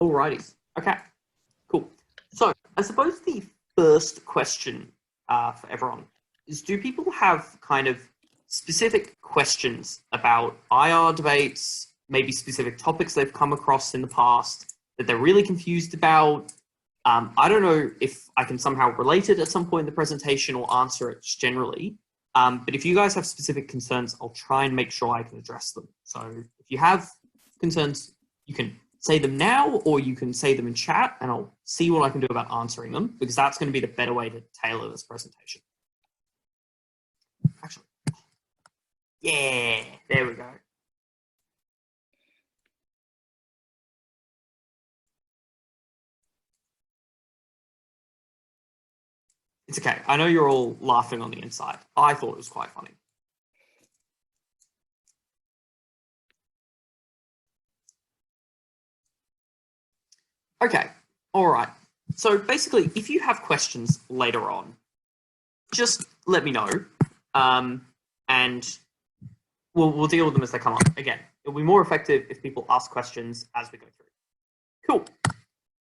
Alrighty. Okay, cool. So I suppose the first question for everyone is, do people have kind of specific questions about IR debates, maybe specific topics they've come across in the past that they're really confused about? I don't know if I can somehow relate it at some point in the presentation or answer it just generally. But if you guys have specific concerns, I'll try and make sure I can address them. So if you have concerns, you can say them now, or you can say them in chat, and I'll see what I can do about answering them, because that's going to be the better way to tailor this presentation. Actually, yeah, there we go. It's okay. I know you're all laughing on the inside. I thought it was quite funny. Okay, all right. So basically, if you have questions later on, just let me know, and we'll deal with them as they come up. Again, it'll be more effective if people ask questions as we go through. Cool.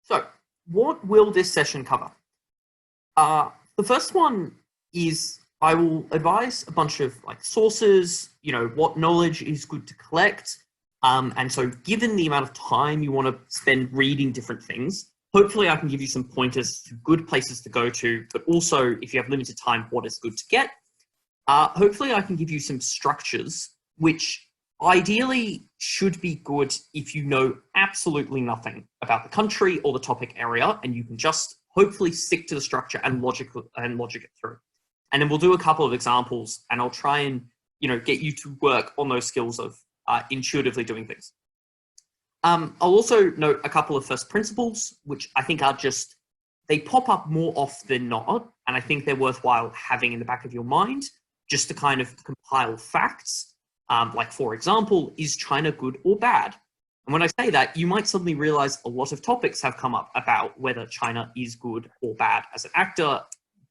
So what will this session cover? The first one is I will advise a bunch of sources, what knowledge is good to collect. And so given the amount of time you want to spend reading different things, hopefully I can give you some pointers to good places to go to, but also if you have limited time, what is good to get. Hopefully I can give you some structures, which ideally should be good if you know absolutely nothing about the country or the topic area, and you can just hopefully stick to the structure and logic it through. And then we'll do a couple of examples, and I'll try and get you to work on those skills of intuitively doing things. I'll also note a couple of first principles, which I think are they pop up more often than not, and I think they're worthwhile having in the back of your mind just to kind of compile facts. Like, for example, is China good or bad? And when I say that, you might suddenly realize a lot of topics have come up about whether China is good or bad as an actor,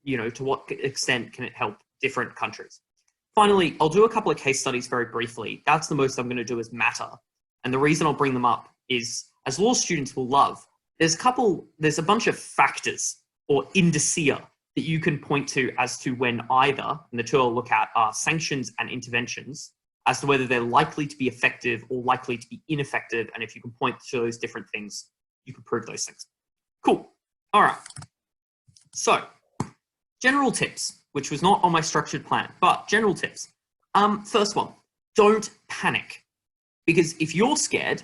to what extent can it help different countries. Finally, I'll do a couple of case studies very briefly. That's the most I'm going to do as matter. And the reason I'll bring them up is, as law students will love, there's a bunch of factors or indicia that you can point to as to when either, and the two I'll look at are sanctions and interventions, as to whether they're likely to be effective or likely to be ineffective. And if you can point to those different things, you can prove those things. Cool. All right. So, general tips, which was not on my structured plan, but general tips. First one, don't panic. Because if you're scared,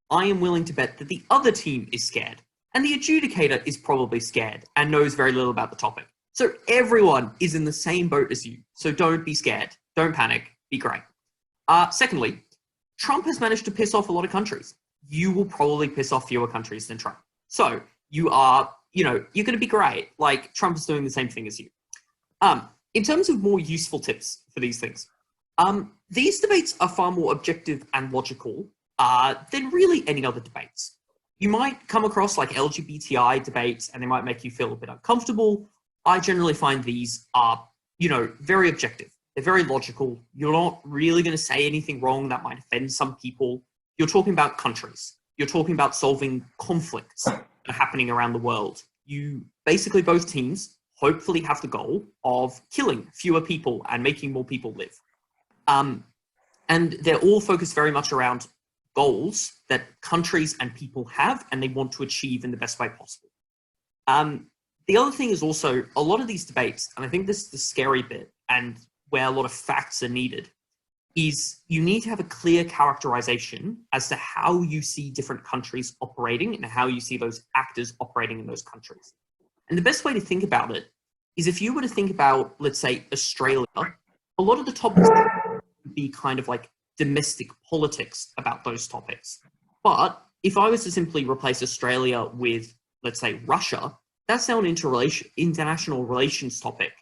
I am willing to bet that the other team is scared. And the adjudicator is probably scared and knows very little about the topic. So everyone is in the same boat as you. So don't be scared. Don't panic. Be great. Secondly, Trump has managed to piss off a lot of countries. You will probably piss off fewer countries than Trump. So you are, you're going to be great. Like, Trump is doing the same thing as you. In terms of more useful tips for these things, these debates are far more objective and logical than really any other debates. You might come across LGBTI debates and they might make you feel a bit uncomfortable. I generally find these are, very objective. They're very logical. You're not really going to say anything wrong that might offend some people. You're talking about countries. You're talking about solving conflicts that are happening around the world. You basically, both teams hopefully have the goal of killing fewer people and making more people live. And they're all focused very much around goals that countries and people have and they want to achieve in the best way possible. The other thing is also a lot of these debates, and I think this is the scary bit and where a lot of facts are needed, is you need to have a clear characterization as to how you see different countries operating and how you see those actors operating in those countries. And the best way to think about it is if you were to think about, let's say, Australia, a lot of the topics would be kind of like domestic politics about those topics. But if I was to simply replace Australia with, let's say, Russia, that's now an international relations topic.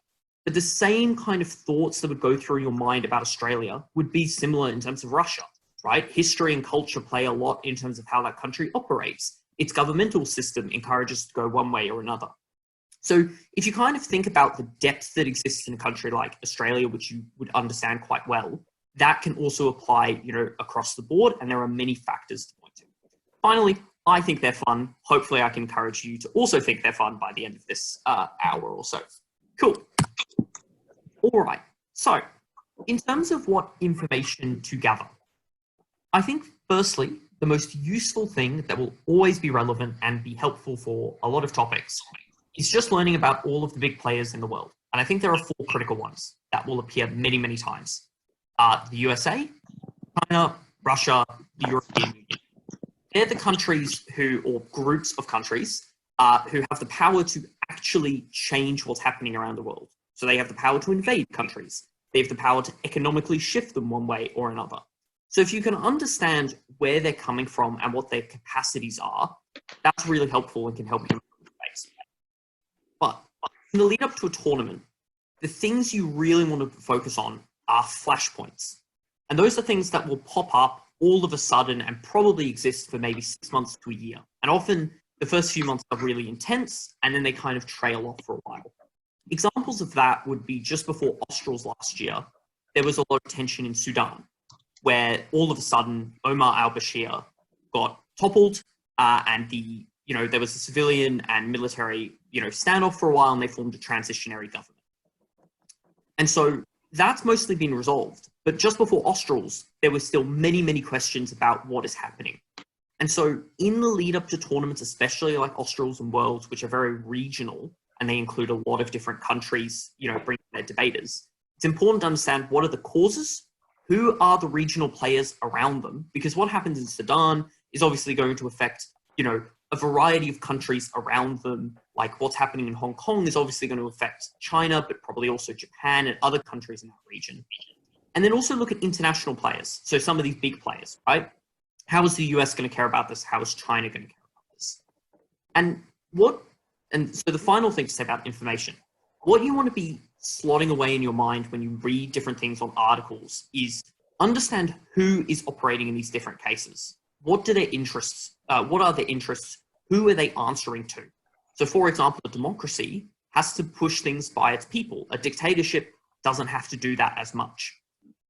But the same kind of thoughts that would go through your mind about Australia would be similar in terms of Russia, right? History and culture play a lot in terms of how that country operates. Its governmental system encourages to go one way or another. So if you kind of think about the depth that exists in a country like Australia, which you would understand quite well, that can also apply, across the board, and there are many factors to point to. Finally, I think they're fun. Hopefully I can encourage you to also think they're fun by the end of this hour or so. Cool. All right. So in terms of what information to gather, I think firstly, the most useful thing that will always be relevant and be helpful for a lot of topics is just learning about all of the big players in the world. And I think there are 4 critical ones that will appear many, many times. The USA, China, Russia, the European Union. They're the countries who, or groups of countries, who have the power to actually change what's happening around the world. So they have the power to invade countries. They have the power to economically shift them one way or another. So if you can understand where they're coming from and what their capacities are, that's really helpful and can help you improve the base. But in the lead up to a tournament, the things you really want to focus on are flashpoints. And those are things that will pop up all of a sudden and probably exist for maybe 6 months to a year. And often the first few months are really intense and then they kind of trail off for a while. Examples of that would be just before Australs last year, there was a lot of tension in Sudan, where all of a sudden Omar al-Bashir got toppled and there was a civilian and military standoff for a while, and they formed a transitionary government. And so that's mostly been resolved. But just before Australs, there were still many, many questions about what is happening. And so in the lead up to tournaments, especially like Australs and Worlds, which are very regional, and they include a lot of different countries, bringing their debaters, it's important to understand what are the causes, who are the regional players around them, because what happens in Sudan is obviously going to affect, a variety of countries around them. Like what's happening in Hong Kong is obviously going to affect China, but probably also Japan and other countries in that region. And then also look at international players. So some of these big players, right? How is the US going to care about this? How is China going to care about this? And so the final thing to say about information, what you want to be slotting away in your mind when you read different things on articles is understand who is operating in these different cases. What are their interests? What are their interests? Who are they answering to? So for example, a democracy has to push things by its people. A dictatorship doesn't have to do that as much.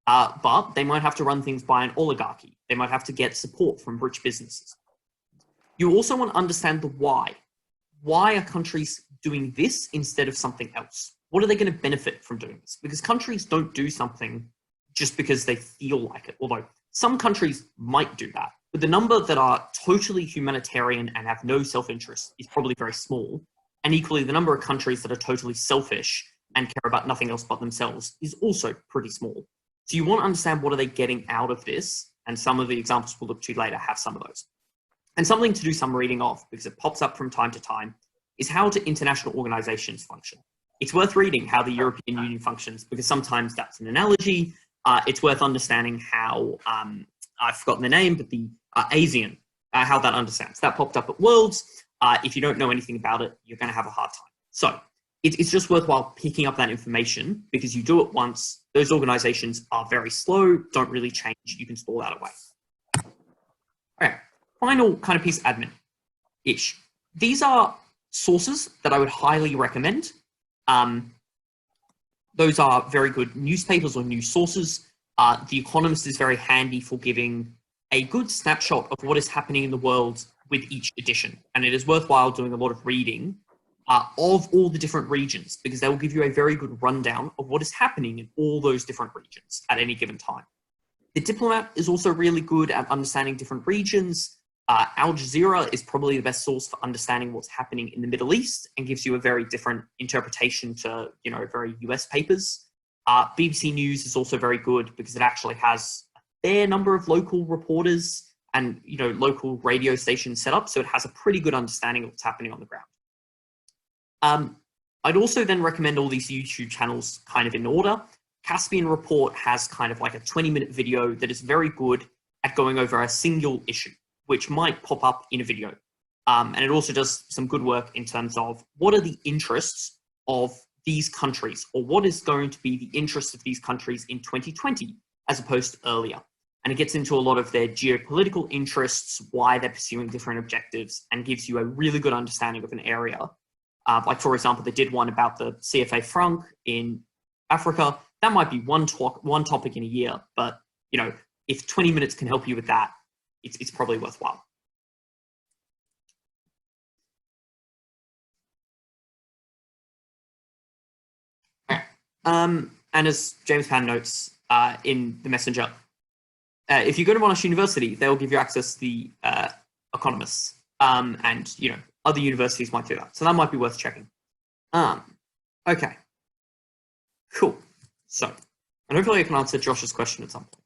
But they might have to run things by an oligarchy. They might have to get support from rich businesses. You also want to understand the why. Why are countries doing this instead of something else? What are they going to benefit from doing this? Because countries don't do something just because they feel like it, although some countries might do that. But the number that are totally humanitarian and have no self-interest is probably very small. And equally, the number of countries that are totally selfish and care about nothing else but themselves is also pretty small. So you want to understand what are they getting out of this, and some of the examples we'll look to later have some of those. And something to do some reading of, because it pops up from time to time, is how do international organizations function? It's worth reading how the European Union functions, because sometimes that's an analogy. It's worth understanding how, I've forgotten the name, but the ASEAN, how that understands. That popped up at Worlds. If you don't know anything about it, you're going to have a hard time. So it's just worthwhile picking up that information, because you do it once. Those organizations are very slow, don't really change. You can store that away. Okay, final kind of piece of admin-ish. These are sources that I would highly recommend. Those are very good newspapers or news sources. The Economist is very handy for giving a good snapshot of what is happening in the world with each edition. And it is worthwhile doing a lot of reading of all the different regions, because they will give you a very good rundown of what is happening in all those different regions at any given time. The Diplomat is also really good at understanding different regions. Al Jazeera is probably the best source for understanding what's happening in the Middle East and gives you a very different interpretation to, very US papers. BBC News is also very good because it actually has a fair number of local reporters and, local radio stations set up. So it has a pretty good understanding of what's happening on the ground. I'd also then recommend all these YouTube channels kind of in order. Caspian Report has kind of like a 20-minute video that is very good at going over a single issue, which might pop up in a video. And it also does some good work in terms of what are the interests of these countries, or what is going to be the interests of these countries in 2020 as opposed to earlier. And it gets into a lot of their geopolitical interests, why they're pursuing different objectives, and gives you a really good understanding of an area. Like, for example, they did one about the CFA franc in Africa. That might be one topic in a year, but, if 20 minutes can help you with that, it's probably worthwhile. And as James Pan notes in the Messenger, if you go to Monash University, they'll give you access to the economists, and other universities might do that. So that might be worth checking. Okay, cool. So, and hopefully I can answer Josh's question at some point.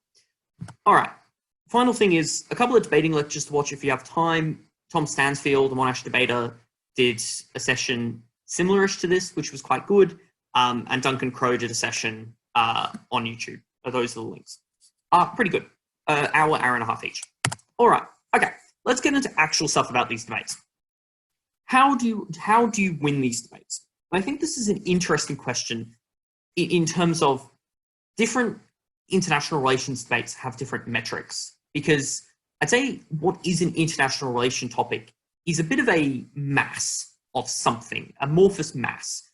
All right. Final thing is a couple of debating lectures to watch if you have time. Tom Stansfield, the Monash debater, did a session similar-ish to this, which was quite good. And Duncan Crowe did a session on YouTube. Those are the links. Pretty good. Hour and a half each. All right. Okay. Let's get into actual stuff about these debates. How do you win these debates? And I think this is an interesting question in terms of different international relations debates have different metrics, because I'd say what is an international relation topic is a bit of a mass of something, amorphous mass.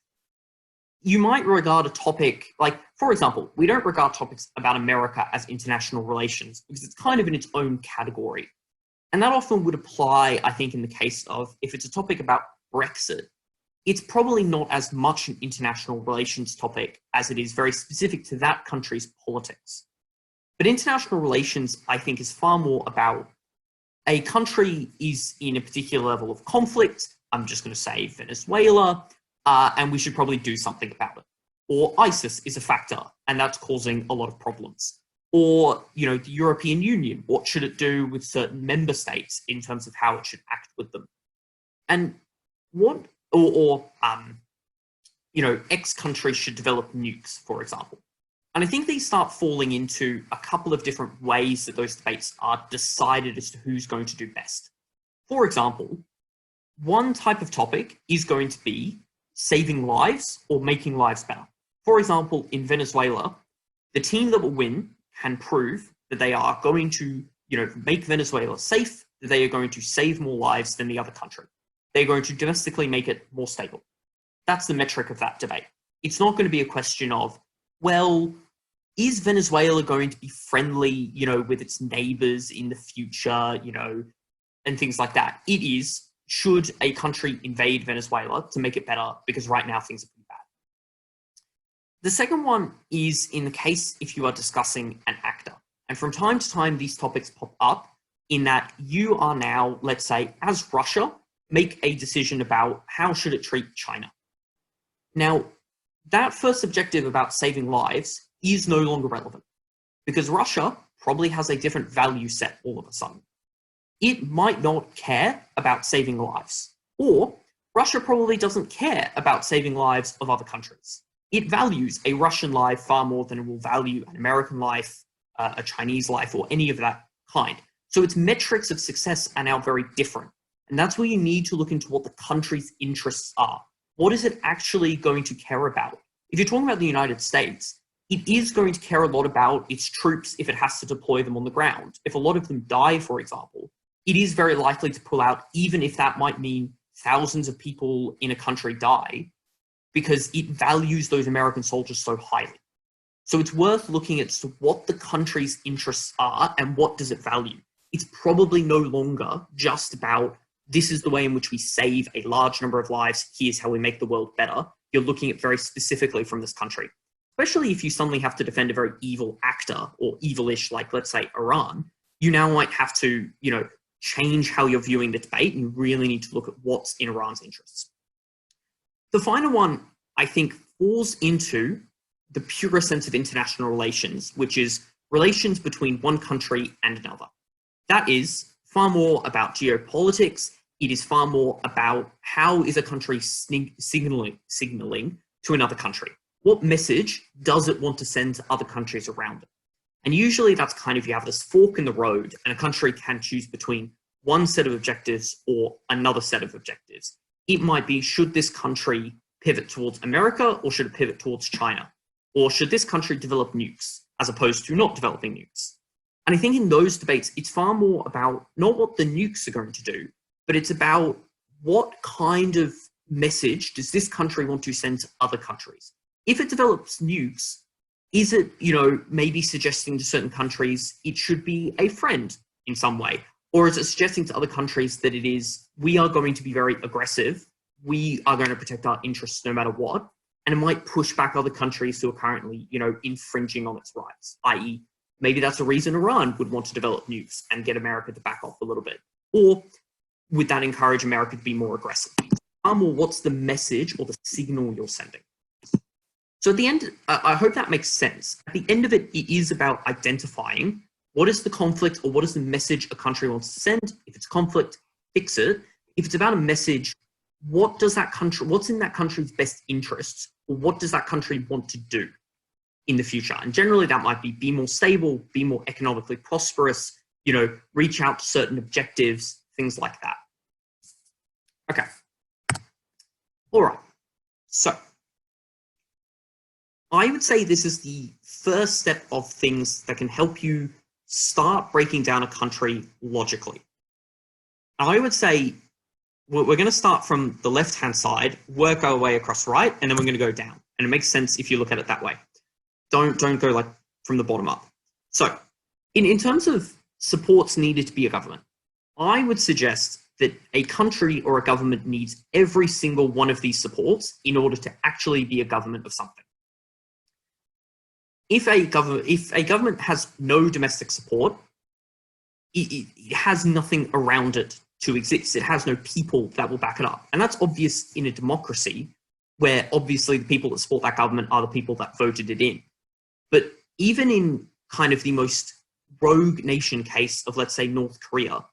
You might regard a topic, like, for example, we don't regard topics about America as international relations because it's kind of in its own category. And that often would apply, I think, in the case of, if it's a topic about Brexit, it's probably not as much an international relations topic as it is very specific to that country's politics. But international relations, I think, is far more about a country is in a particular level of conflict. I'm just going to say Venezuela, and we should probably do something about it. Or ISIS is a factor, and that's causing a lot of problems. Or, the European Union, what should it do with certain member states in terms of how it should act with them? And what, X country should develop nukes, for example. And I think these start falling into a couple of different ways that those debates are decided as to who's going to do best. For example, one type of topic is going to be saving lives or making lives better. For example, in Venezuela, the team that will win can prove that they are going to, make Venezuela safe, that they are going to save more lives than the other country. They're going to domestically make it more stable. That's the metric of that debate. It's not going to be a question of, well, is Venezuela going to be friendly, with its neighbors in the future, and things like that. It is, should a country invade Venezuela to make it better, because right now things are pretty bad. The second one is in the case if you are discussing an actor. And from time to time, these topics pop up in that you are now, let's say, as Russia, make a decision about how should it treat China. Now, that first objective about saving lives is no longer relevant, because Russia probably has a different value set all of a sudden. It might not care about saving lives, or Russia probably doesn't care about saving lives of other countries. It values a Russian life far more than it will value an American life, a Chinese life, or any of that kind. So its metrics of success are now very different. And that's where you need to look into what the country's interests are. What is it actually going to care about? If you're talking about the United States, it is going to care a lot about its troops if it has to deploy them on the ground. If a lot of them die, for example, it is very likely to pull out, even if that might mean thousands of people in a country die, because it values those American soldiers so highly. So it's worth looking at what the country's interests are and what does it value. It's probably no longer just about, this is the way in which we save a large number of lives, here's how we make the world better. You're looking at very specifically from this country. Especially if you suddenly have to defend a very evil actor or evilish, like, let's say, Iran, you now might have to, change how you're viewing the debate, and you really need to look at what's in Iran's interests. The final one, I think, falls into the pure sense of international relations, which is relations between one country and another. That is far more about geopolitics. It is far more about how is a country signaling to another country. What message does it want to send to other countries around it? And usually that's kind of, you have this fork in the road, and a country can choose between one set of objectives or another set of objectives. It might be, should this country pivot towards America, or should it pivot towards China? Or should this country develop nukes as opposed to not developing nukes? And I think in those debates, it's far more about not what the nukes are going to do, but it's about what kind of message does this country want to send to other countries? If it develops nukes, is it, maybe suggesting to certain countries it should be a friend in some way? Or is it suggesting to other countries that it is, we are going to be very aggressive, we are going to protect our interests no matter what, and it might push back other countries who are currently, infringing on its rights, i.e., maybe that's a reason Iran would want to develop nukes and get America to back off a little bit. Or would that encourage America to be more aggressive? Far more, what's the message or the signal you're sending? So at the end, I hope that makes sense. At the end of it, it is about identifying what is the conflict or what is the message a country wants to send. If it's conflict, fix it. If it's about a message, what's in that country's best interests, or what does that country want to do in the future? And generally that might be more stable, be more economically prosperous, reach out to certain objectives, things like that. Okay. All right. So I would say this is the first step of things that can help you start breaking down a country logically. I would say we're going to start from the left-hand side, work our way across right, and then we're going to go down. And it makes sense if you look at it that way. Don't go like from the bottom up. So in terms of supports needed to be a government, I would suggest that a country or a government needs every single one of these supports in order to actually be a government of something. If a government has no domestic support, it has nothing around it to exist. It has no people that will back it up. And that's obvious in a democracy, where obviously the people that support that government are the people that voted it in. But even in kind of the most rogue nation case of, let's say, North Korea,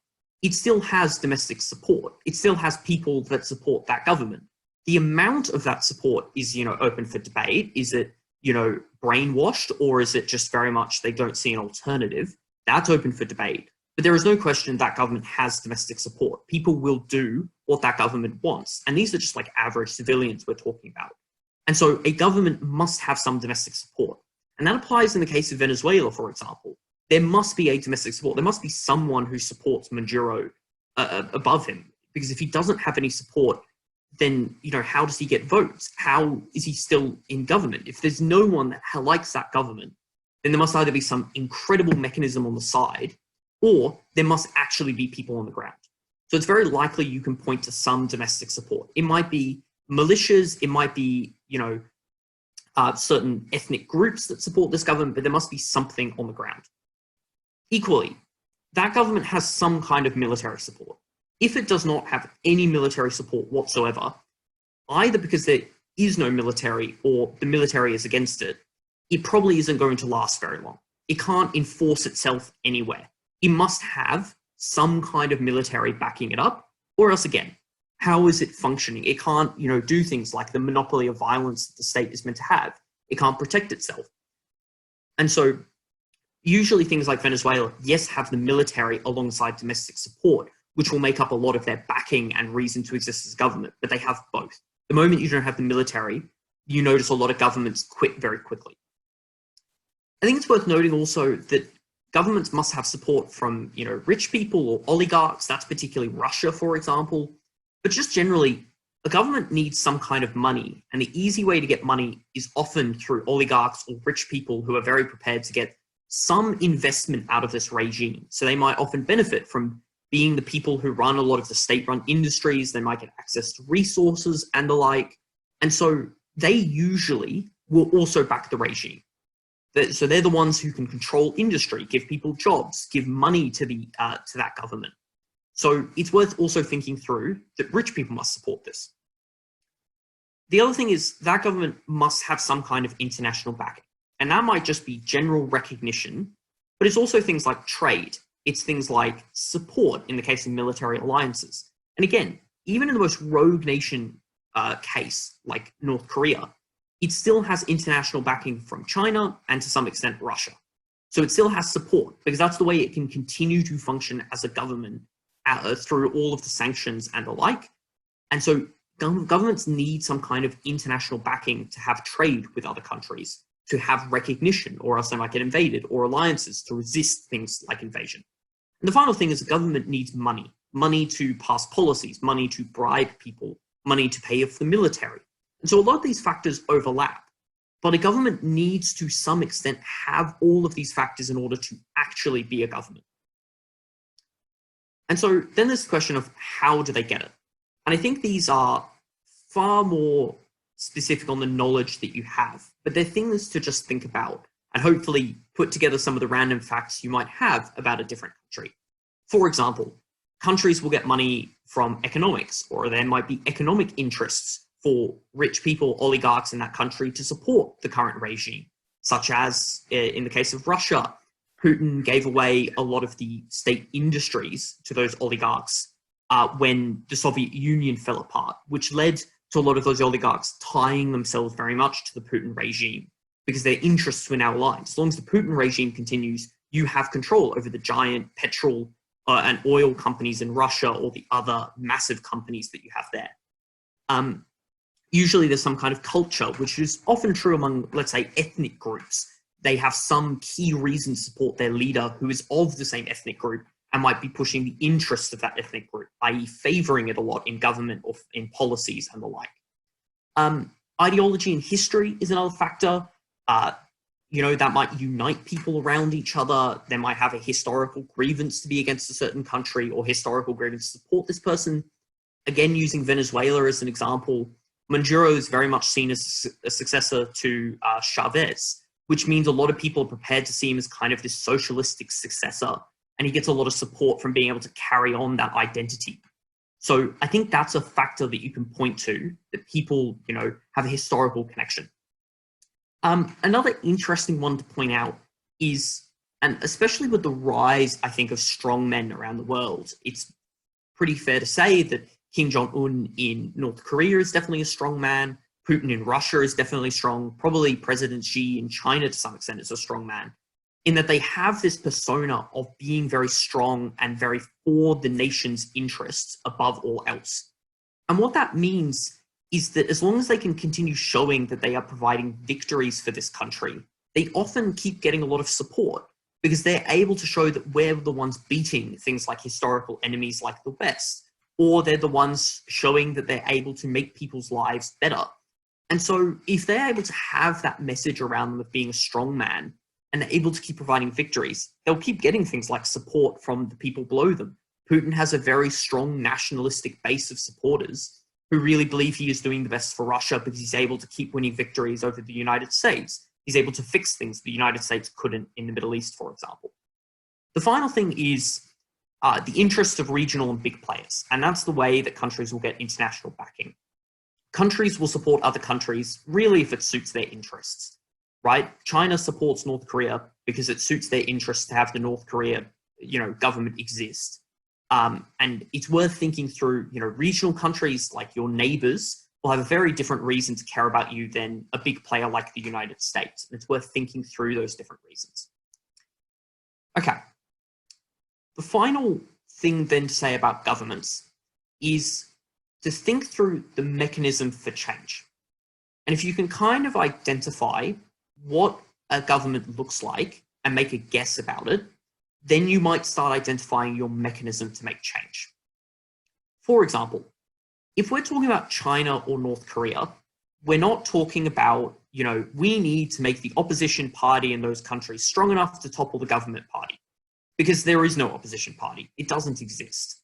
it still has domestic support. It still has people that support that government. The amount of that support is, open for debate. Is it, brainwashed, or is it just very much they don't see an alternative? That's open for debate. But there is no question that government has domestic support. People will do what that government wants. And these are just like average civilians we're talking about. And so a government must have some domestic support. And that applies in the case of Venezuela, for example. There must be a domestic support. There must be someone who supports Maduro above him. Because if he doesn't have any support, then, how does he get votes? How is he still in government? If there's no one that likes that government, then there must either be some incredible mechanism on the side, or there must actually be people on the ground. So it's very likely you can point to some domestic support. It might be militias, it might be, certain ethnic groups that support this government, but there must be something on the ground. Equally, that government has some kind of military support. If it does not have any military support whatsoever, either because there is no military or the military is against it, it probably isn't going to last very long. It can't enforce itself anywhere. It must have some kind of military backing it up, or else again, how is it functioning? It can't, do things like the monopoly of violence that the state is meant to have. It can't protect itself. And so usually things like Venezuela, yes, have the military alongside domestic support, which will make up a lot of their backing and reason to exist as a government, but they have both. The moment you don't have the military, you notice a lot of governments quit very quickly. I think it's worth noting also that governments must have support from, rich people or oligarchs. That's particularly Russia, for example. But just generally, a government needs some kind of money, and the easy way to get money is often through oligarchs or rich people who are very prepared to get some investment out of this regime. So they might often benefit from being the people who run a lot of the state-run industries. They might get access to resources and the like. And so they usually will also back the regime. So they're the ones who can control industry, give people jobs, give money to that government. So it's worth also thinking through that rich people must support this. The other thing is that government must have some kind of international backing. And that might just be general recognition, but it's also things like trade. It's things like support in the case of military alliances. And again, even in the most rogue nation case, like North Korea, it still has international backing from China and to some extent Russia. So it still has support because that's the way it can continue to function as a government through all of the sanctions and the like. And so governments need some kind of international backing to have trade with other countries, to have recognition, or else they might get invaded, or alliances to resist things like invasion. And the final thing is the government needs money, money to pass policies, money to bribe people, money to pay for the military. And so a lot of these factors overlap, but a government needs to some extent have all of these factors in order to actually be a government. And so then there's the question of how do they get it? And I think these are far more specific on the knowledge that you have, but they're things to just think about and hopefully put together some of the random facts you might have about a different country. For example, countries will get money from economics, or there might be economic interests for rich people, oligarchs in that country to support the current regime, such as in the case of Russia, Putin gave away a lot of the state industries to those oligarchs when the Soviet Union fell apart, which led to a lot of those oligarchs tying themselves very much to the Putin regime because their interests were now aligned. As long as the Putin regime continues, you have control over the giant petrol and oil companies in Russia or the other massive companies that you have there. Usually there's some kind of culture, which is often true among, let's say, ethnic groups. They have some key reason to support their leader who is of the same ethnic group and might be pushing the interests of that ethnic group, i.e. favoring it a lot in government or in policies and the like. Ideology and history is another factor. That might unite people around each other. They might have a historical grievance to be against a certain country or historical grievance to support this person. Again, using Venezuela as an example, Maduro is very much seen as a successor to Chavez, which means a lot of people are prepared to see him as kind of this socialistic successor, and he gets a lot of support from being able to carry on that identity. So I think that's a factor that you can point to, that people, have a historical connection. Another interesting one to point out is, and especially with the rise, I think, of strong men around the world, it's pretty fair to say that Kim Jong-un in North Korea is definitely a strong man. Putin in Russia is definitely strong. Probably President Xi in China to some extent is a strong man, in that they have this persona of being very strong and very for the nation's interests above all else. And what that means is that as long as they can continue showing that they are providing victories for this country, they often keep getting a lot of support because they're able to show that we're the ones beating things like historical enemies like the West, or they're the ones showing that they're able to make people's lives better. And so if they're able to have that message around them of being a strong man and they're able to keep providing victories, they'll keep getting things like support from the people below them. Putin has a very strong nationalistic base of supporters who really believe he is doing the best for Russia because he's able to keep winning victories over the United States. He's able to fix things the United States couldn't in the Middle East, for example. The final thing is the interest of regional and big players, and that's the way that countries will get international backing. Countries will support other countries really if it suits their interests, right? China supports North Korea because it suits their interests to have the North Korea, government exist. And it's worth thinking through, regional countries like your neighbors will have a very different reason to care about you than a big player like the United States. And it's worth thinking through those different reasons. Okay. The final thing then to say about governments is to think through the mechanism for change. And if you can kind of identify what a government looks like and make a guess about it, then you might start identifying your mechanism to make change. For example, if we're talking about China or North Korea, we're not talking about, we need to make the opposition party in those countries strong enough to topple the government party, because there is no opposition party. It doesn't exist.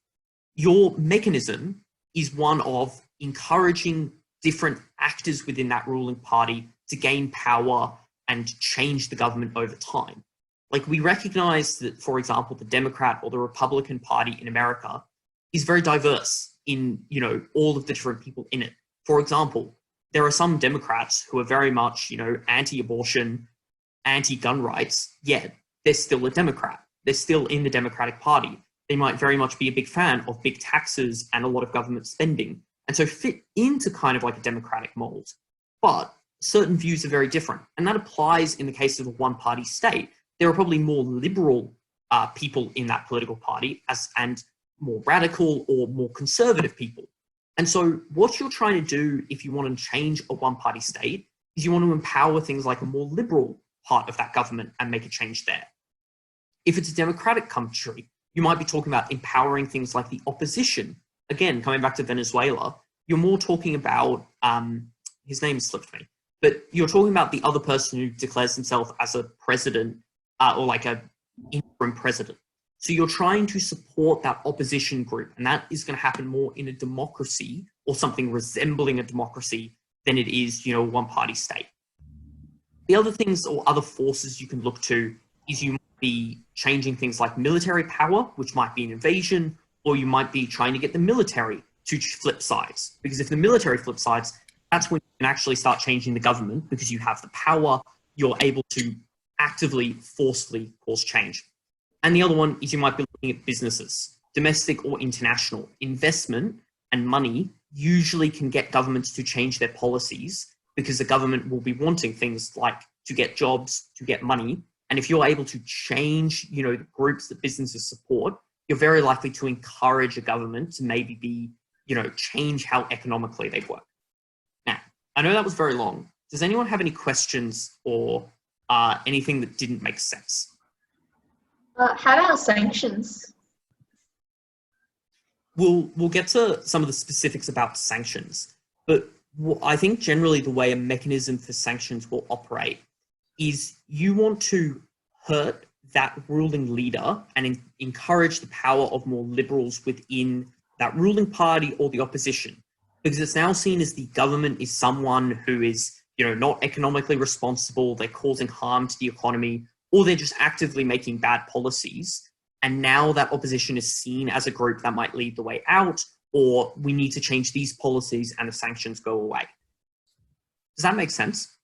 Your mechanism is one of encouraging different actors within that ruling party to gain power and change the government over time. Like, we recognize that, for example, the Democrat or the Republican Party in America is very diverse in, all of the different people in it. For example, there are some Democrats who are very much, anti-abortion, anti-gun rights, yet they're still a Democrat. They're still in the Democratic Party. They might very much be a big fan of big taxes and a lot of government spending, and so fit into kind of like a democratic mold. But certain views are very different, and that applies in the case of a one-party state. There are probably more liberal people in that political party and more radical or more conservative people. And so what you're trying to do if you want to change a one-party state is you want to empower things like a more liberal part of that government and make a change there. If it's a democratic country, you might be talking about empowering things like the opposition. Again, coming back to Venezuela, you're more talking about, his name slipped me, but you're talking about the other person who declares himself as a president or like a interim president. So you're trying to support that opposition group, and that is going to happen more in a democracy or something resembling a democracy than it is, you know, a one-party state. The other things or other forces you can look to is you might be changing things like military power, which might be an invasion, or you might be trying to get the military to flip sides. Because if the military flips sides, that's when you can actually start changing the government, because you have the power, you're able to actively, forcefully cause change. And the other one is you might be looking at businesses, domestic or international. Investment and money usually can get governments to change their policies, because the government will be wanting things like to get jobs, to get money. And if you're able to change, you know, the groups that businesses support, you're very likely to encourage a government to maybe be, you know, change how economically they work. Now, I know that was very long. Does anyone have any questions or anything that didn't make sense? How about sanctions? We'll get to some of the specifics about sanctions, but I think generally the way a mechanism for sanctions will operate is you want to hurt that ruling leader and encourage the power of more liberals within that ruling party or the opposition, because it's now seen as the government is someone who is, you know, not economically responsible, they're causing harm to the economy, or they're just actively making bad policies. And now that opposition is seen as a group that might lead the way out, or we need to change these policies and the sanctions go away. Does that make sense?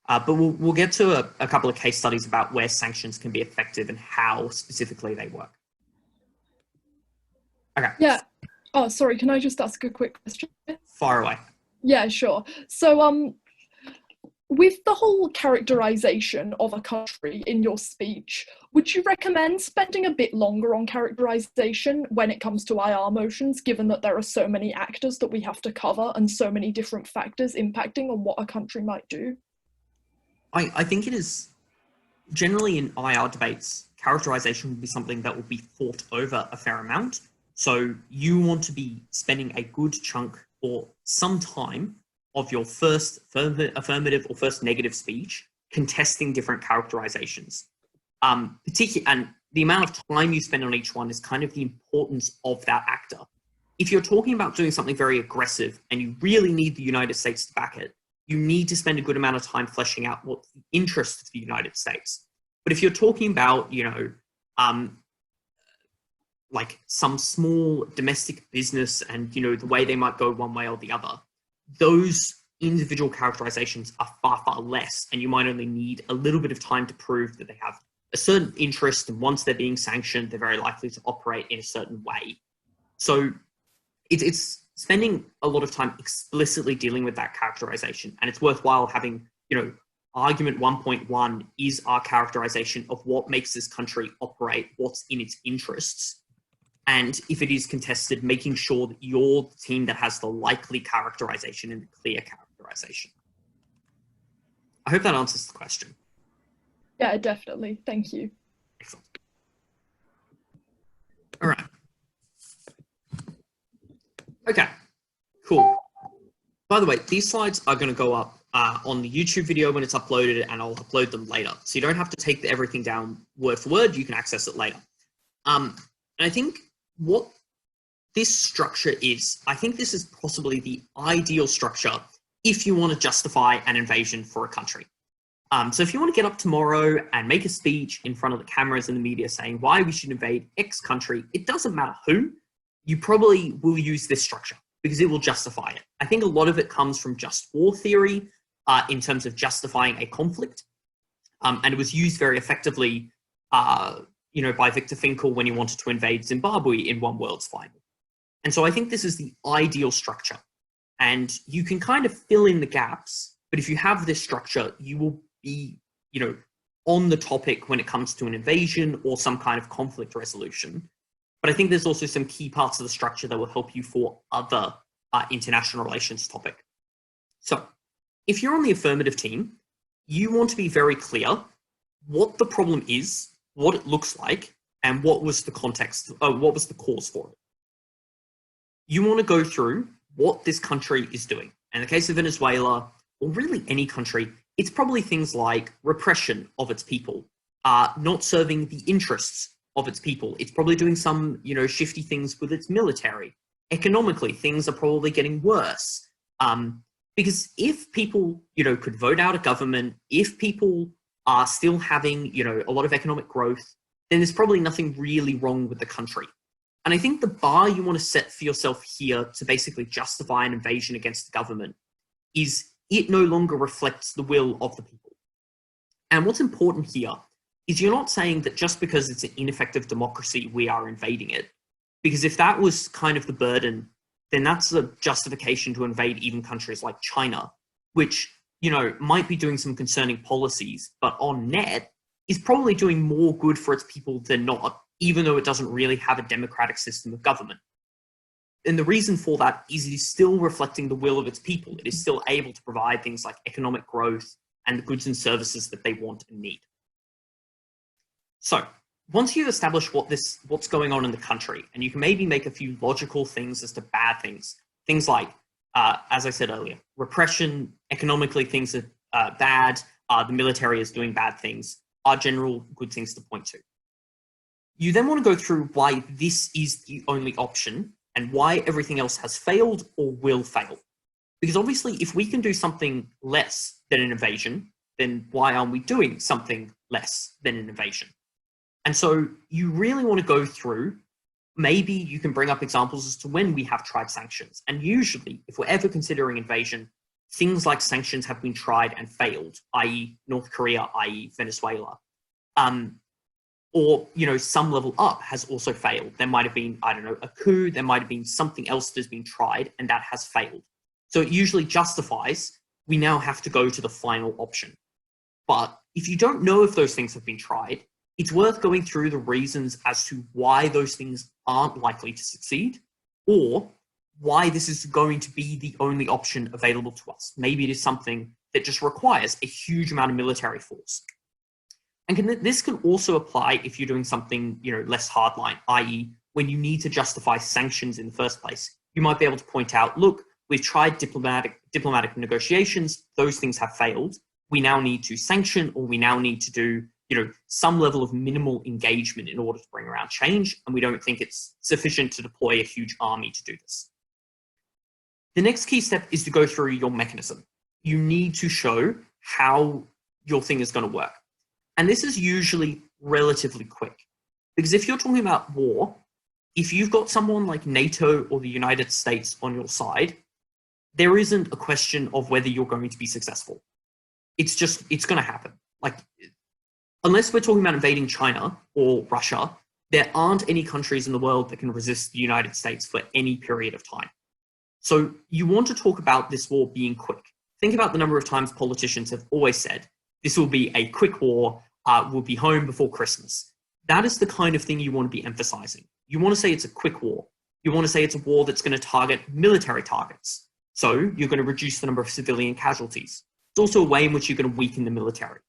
But we'll get to a couple of case studies about where sanctions can be effective and how specifically they work. Okay. Yeah. Oh, sorry. Can I just ask a quick question? Fire away. Yeah, sure. So, with the whole characterization of a country in your speech, would you recommend spending a bit longer on characterization when it comes to IR motions, given that there are so many actors that we have to cover and so many different factors impacting on what a country might do? I think it is generally in IR debates, characterization will be something that will be fought over a fair amount. So you want to be spending a good chunk or some time of your first affirmative or first negative speech contesting different characterizations. And the amount of time you spend on each one is kind of the importance of that actor. If you're talking about doing something very aggressive and you really need the United States to back it, you need to spend a good amount of time fleshing out what the interests of the United States. But if you're talking about, you know, like some small domestic business and, you know, the way they might go one way or the other, those individual characterizations are far, far less, and you might only need a little bit of time to prove that they have a certain interest, and once they're being sanctioned, they're very likely to operate in a certain way. So it's spending a lot of time explicitly dealing with that characterization, and it's worthwhile having, you know, argument 1.1 is our characterization of what makes this country operate, what's in its interests. And if it is contested, making sure that you're the team that has the likely characterization and the clear characterization. I hope that answers the question. Yeah, definitely. Thank you. Excellent. All right. Okay, cool. By the way, these slides are going to go up on the YouTube video when it's uploaded, and I'll upload them later. So you don't have to take everything down word for word. You can access it later. And I think what this structure is, I think this is possibly the ideal structure if you want to justify an invasion for a country. So if you want to get up tomorrow and make a speech in front of the cameras and the media saying why we should invade X country, it doesn't matter who, you probably will use this structure because it will justify it. I think a lot of it comes from just war theory in terms of justifying a conflict. And it was used very effectively you know, by Viktor Frankl when he wanted to invade Zimbabwe in One World's Final. And so I think this is the ideal structure. And you can kind of fill in the gaps, but if you have this structure, you will be, you know, on the topic when it comes to an invasion or some kind of conflict resolution. But I think there's also some key parts of the structure that will help you for other international relations topic. So if you're on the affirmative team, you want to be very clear what the problem is, what it looks like, and what was the context, what was the cause for it. You want to go through what this country is doing. In the case of Venezuela, or really any country, it's probably things like repression of its people, not serving the interests of its people. It's probably doing some, you know, shifty things with its military. economically, things are probably getting worse. Because if people, could vote out a government, if people are still having, a lot of economic growth, then there's probably nothing really wrong with the country. And I think the bar you want to set for yourself here to basically justify an invasion against the government is it no longer reflects the will of the people. And what's important here is you're not saying that just because it's an ineffective democracy, we are invading it. Because if that was kind of the burden, then that's a justification to invade even countries like China, which, might be doing some concerning policies, but on net is probably doing more good for its people than not, even though it doesn't really have a democratic system of government. And the reason for that is it is still reflecting the will of its people. It is still able to provide things like economic growth and the goods and services that they want and need. So once you've established what's going on in the country, and you can maybe make a few logical things as to bad things like, as I said earlier, repression, economically things are bad, the military is doing bad things, are general good things to point to. You then want to go through why this is the only option and why everything else has failed or will fail. Because obviously, if we can do something less than an invasion, then why aren't we doing something less than an invasion? And so you really want to go through, maybe you can bring up examples as to when we have tried sanctions. And usually, if we're ever considering invasion, things like sanctions have been tried and failed, i.e. North Korea, i.e. Venezuela. Or, some level up has also failed. There might have been, a coup, there might have been something else that's been tried and that has failed. So it usually justifies, we now have to go to the final option. But if you don't know if those things have been tried, it's worth going through the reasons as to why those things aren't likely to succeed, or why this is going to be the only option available to us. Maybe it is something that just requires a huge amount of military force. And this can also apply if you're doing something, less hardline, i.e. when you need to justify sanctions in the first place. You might be able to point out, look, we've tried diplomatic negotiations, those things have failed. We now need to sanction, or we now need to do, some level of minimal engagement in order to bring around change, and we don't think it's sufficient to deploy a huge army to do this. The next key step is to go through your mechanism. You need to show how your thing is going to work. And this is usually relatively quick, because if you're talking about war, if you've got someone like NATO or the United States on your side, there isn't a question of whether you're going to be successful. It's going to happen. Like, unless we're talking about invading China or Russia, there aren't any countries in the world that can resist the United States for any period of time. So you want to talk about this war being quick. Think about the number of times politicians have always said, this will be a quick war, we'll be home before Christmas. That is the kind of thing you want to be emphasizing. You want to say it's a quick war. You want to say it's a war that's going to target military targets. So you're going to reduce the number of civilian casualties. It's also a way in which you're going to weaken the military.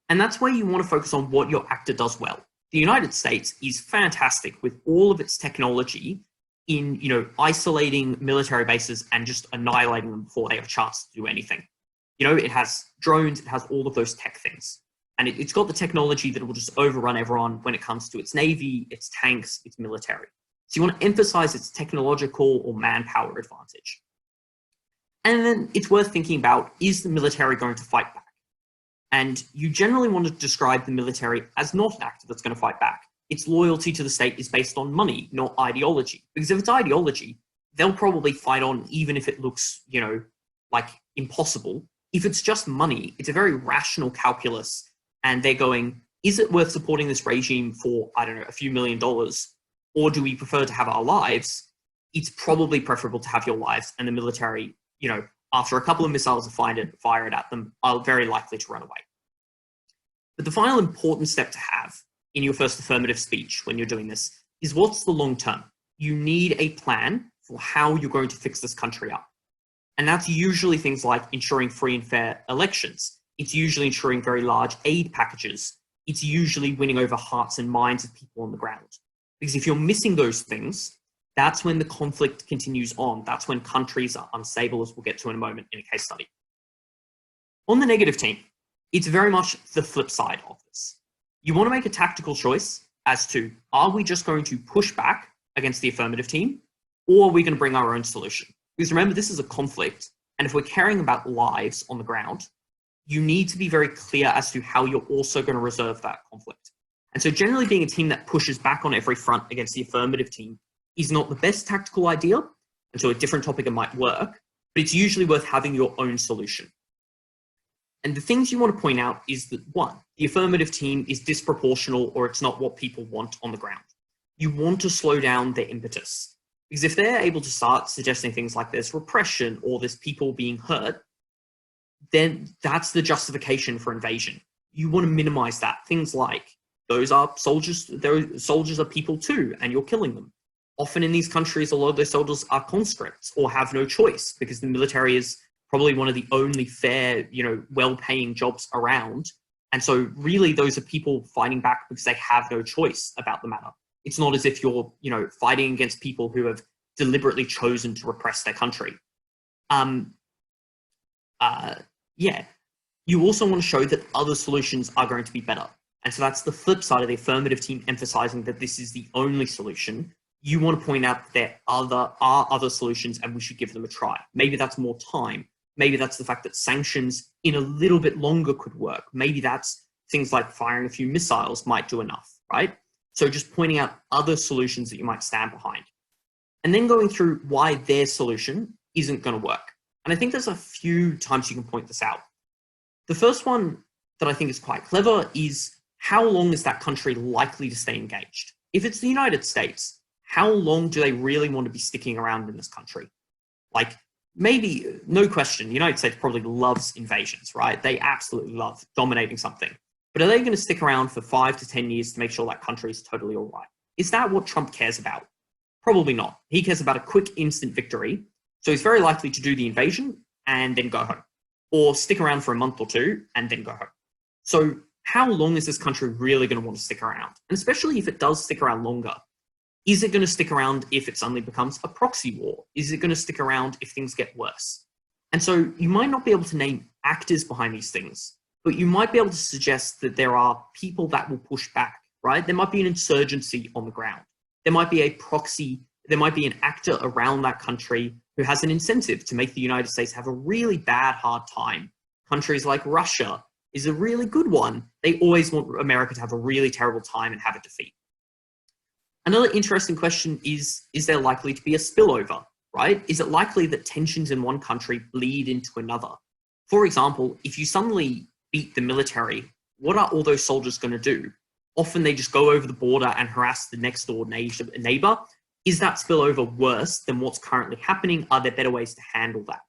And that's where you want to focus on what your actor does well. The United States is fantastic with all of its technology in, isolating military bases and just annihilating them before they have a chance to do anything. It has drones, it has all of those tech things. And it's got the technology that will just overrun everyone when it comes to its navy, its tanks, its military. So you want to emphasize its technological or manpower advantage. And then it's worth thinking about, is the military going to fight back? And you generally want to describe the military as not an actor that's going to fight back. Its loyalty to the state is based on money, not ideology. Because if it's ideology, they'll probably fight on even if it looks, like impossible. If it's just money, it's a very rational calculus. And they're going, is it worth supporting this regime for, a few $1 million? Or do we prefer to have our lives? It's probably preferable to have your lives, and the military, after a couple of missiles are fired at them, are very likely to run away. But the final important step to have in your first affirmative speech when you're doing this is, what's the long term? You need a plan for how you're going to fix this country up. And that's usually things like ensuring free and fair elections. It's usually ensuring very large aid packages. It's usually winning over hearts and minds of people on the ground. Because if you're missing those things, that's when the conflict continues on. That's when countries are unstable, as we'll get to in a moment in a case study. On the negative team, it's very much the flip side of this. You want to make a tactical choice as to, are we just going to push back against the affirmative team? or are we going to bring our own solution? Because remember, this is a conflict, and if we're caring about lives on the ground, you need to be very clear as to how you're also going to resolve that conflict. And so generally being a team that pushes back on every front against the affirmative team is not the best tactical idea, and so a different topic it might work, but it's usually worth having your own solution. And the things you want to point out is that, one, the affirmative team is disproportional or it's not what people want on the ground. You want to slow down their impetus. Because if they're able to start suggesting things like there's repression or there's people being hurt, then that's the justification for invasion. You want to minimize that. Things like, those are soldiers are people too, and you're killing them. Often in these countries, a lot of those soldiers are conscripts or have no choice because the military is probably one of the only fair, well-paying jobs around. And so really those are people fighting back because they have no choice about the matter. It's not as if you're, fighting against people who have deliberately chosen to repress their country. You also want to show that other solutions are going to be better. And so that's the flip side of the affirmative team emphasizing that this is the only solution. You want to point out that there are other solutions and we should give them a try. Maybe that's more time. Maybe that's the fact that sanctions in a little bit longer could work. Maybe that's things like firing a few missiles might do enough, right? So just pointing out other solutions that you might stand behind. And then going through why their solution isn't going to work. And I think there's a few times you can point this out. The first one that I think is quite clever is how long is that country likely to stay engaged? If it's the United States, how long do they really want to be sticking around in this country? Like, maybe, no question, the United States probably loves invasions, right? They absolutely love dominating something. But are they going to stick around for 5 to 10 years to make sure that country is totally all right? Is that what Trump cares about? Probably not. He cares about a quick, instant victory. So he's very likely to do the invasion and then go home. Or stick around for a month or two and then go home. So how long is this country really going to want to stick around? And especially if it does stick around longer, is it going to stick around if it suddenly becomes a proxy war? Is it going to stick around if things get worse? And so you might not be able to name actors behind these things, but you might be able to suggest that there are people that will push back, right? There might be an insurgency on the ground. There might be a proxy, there might be an actor around that country who has an incentive to make the United States have a really bad, hard time. Countries like Russia is a really good one. They always want America to have a really terrible time and have a defeat. Another interesting question is there likely to be a spillover, right? Is it likely that tensions in one country bleed into another? For example, if you suddenly beat the military, what are all those soldiers going to do? Often they just go over the border and harass the next door neighbor. Is that spillover worse than what's currently happening? Are there better ways to handle that?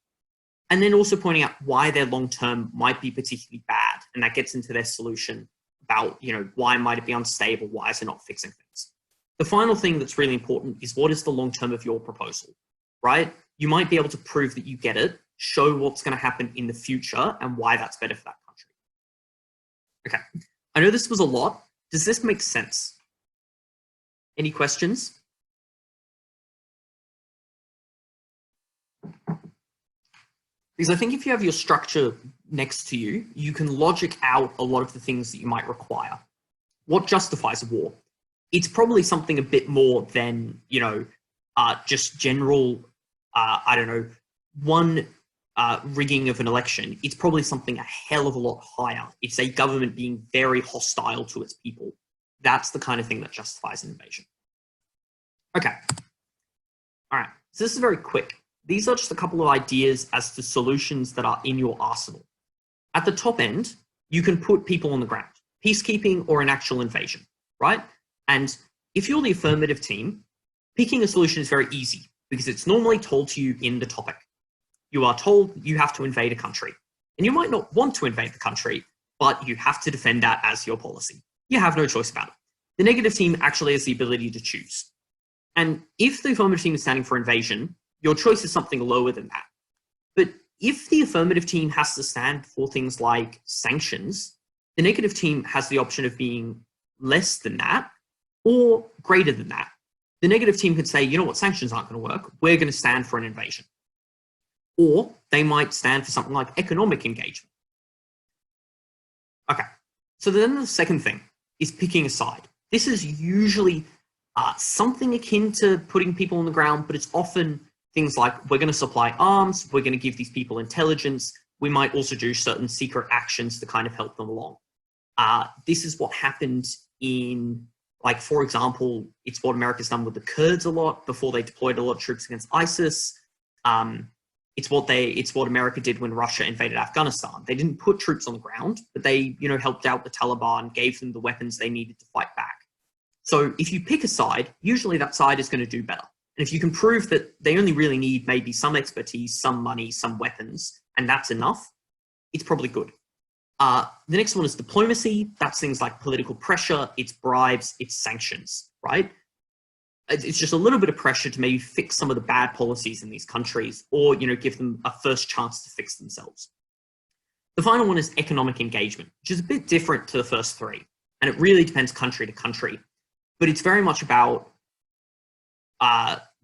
And then also pointing out why their long-term might be particularly bad. And that gets into their solution about, why might it be unstable? Why is it not fixing things? The final thing that's really important is what is the long term of your proposal, right? You might be able to prove that you get it, show what's going to happen in the future and why that's better for that country. Okay, I know this was a lot. Does this make sense? Any questions? Because I think if you have your structure next to you, you can logic out a lot of the things that you might require. What justifies a war? It's probably something a bit more than, just general, rigging of an election. It's probably something a hell of a lot higher. It's a government being very hostile to its people. That's the kind of thing that justifies an invasion. Okay. All right. So this is very quick. These are just a couple of ideas as to solutions that are in your arsenal. At the top end, you can put people on the ground, peacekeeping or an actual invasion, right? And if you're the affirmative team, picking a solution is very easy because it's normally told to you in the topic. You are told you have to invade a country. And you might not want to invade the country, but you have to defend that as your policy. You have no choice about it. The negative team actually has the ability to choose. And if the affirmative team is standing for invasion, your choice is something lower than that. But if the affirmative team has to stand for things like sanctions, the negative team has the option of being less than that or greater than that. The negative team could say, you know what, sanctions aren't going to work. We're going to stand for an invasion. Or they might stand for something like economic engagement. Okay, so then the second thing is picking a side. This is usually something akin to putting people on the ground, but it's often things like, we're going to supply arms, we're going to give these people intelligence, we might also do certain secret actions to kind of help them along. This is what happened in, like, for example, it's what America's done with the Kurds a lot before they deployed a lot of troops against ISIS. It's what America did when Russia invaded Afghanistan. They didn't put troops on the ground, but they, helped out the Taliban, gave them the weapons they needed to fight back. So if you pick a side, usually that side is going to do better. And if you can prove that they only really need maybe some expertise, some money, some weapons, and that's enough, it's probably good. The next one is diplomacy. That's things like political pressure, it's bribes, it's sanctions, right? It's just a little bit of pressure to maybe fix some of the bad policies in these countries, or give them a first chance to fix themselves. The final one is economic engagement, which is a bit different to the first three, and it really depends country to country. But it's very much about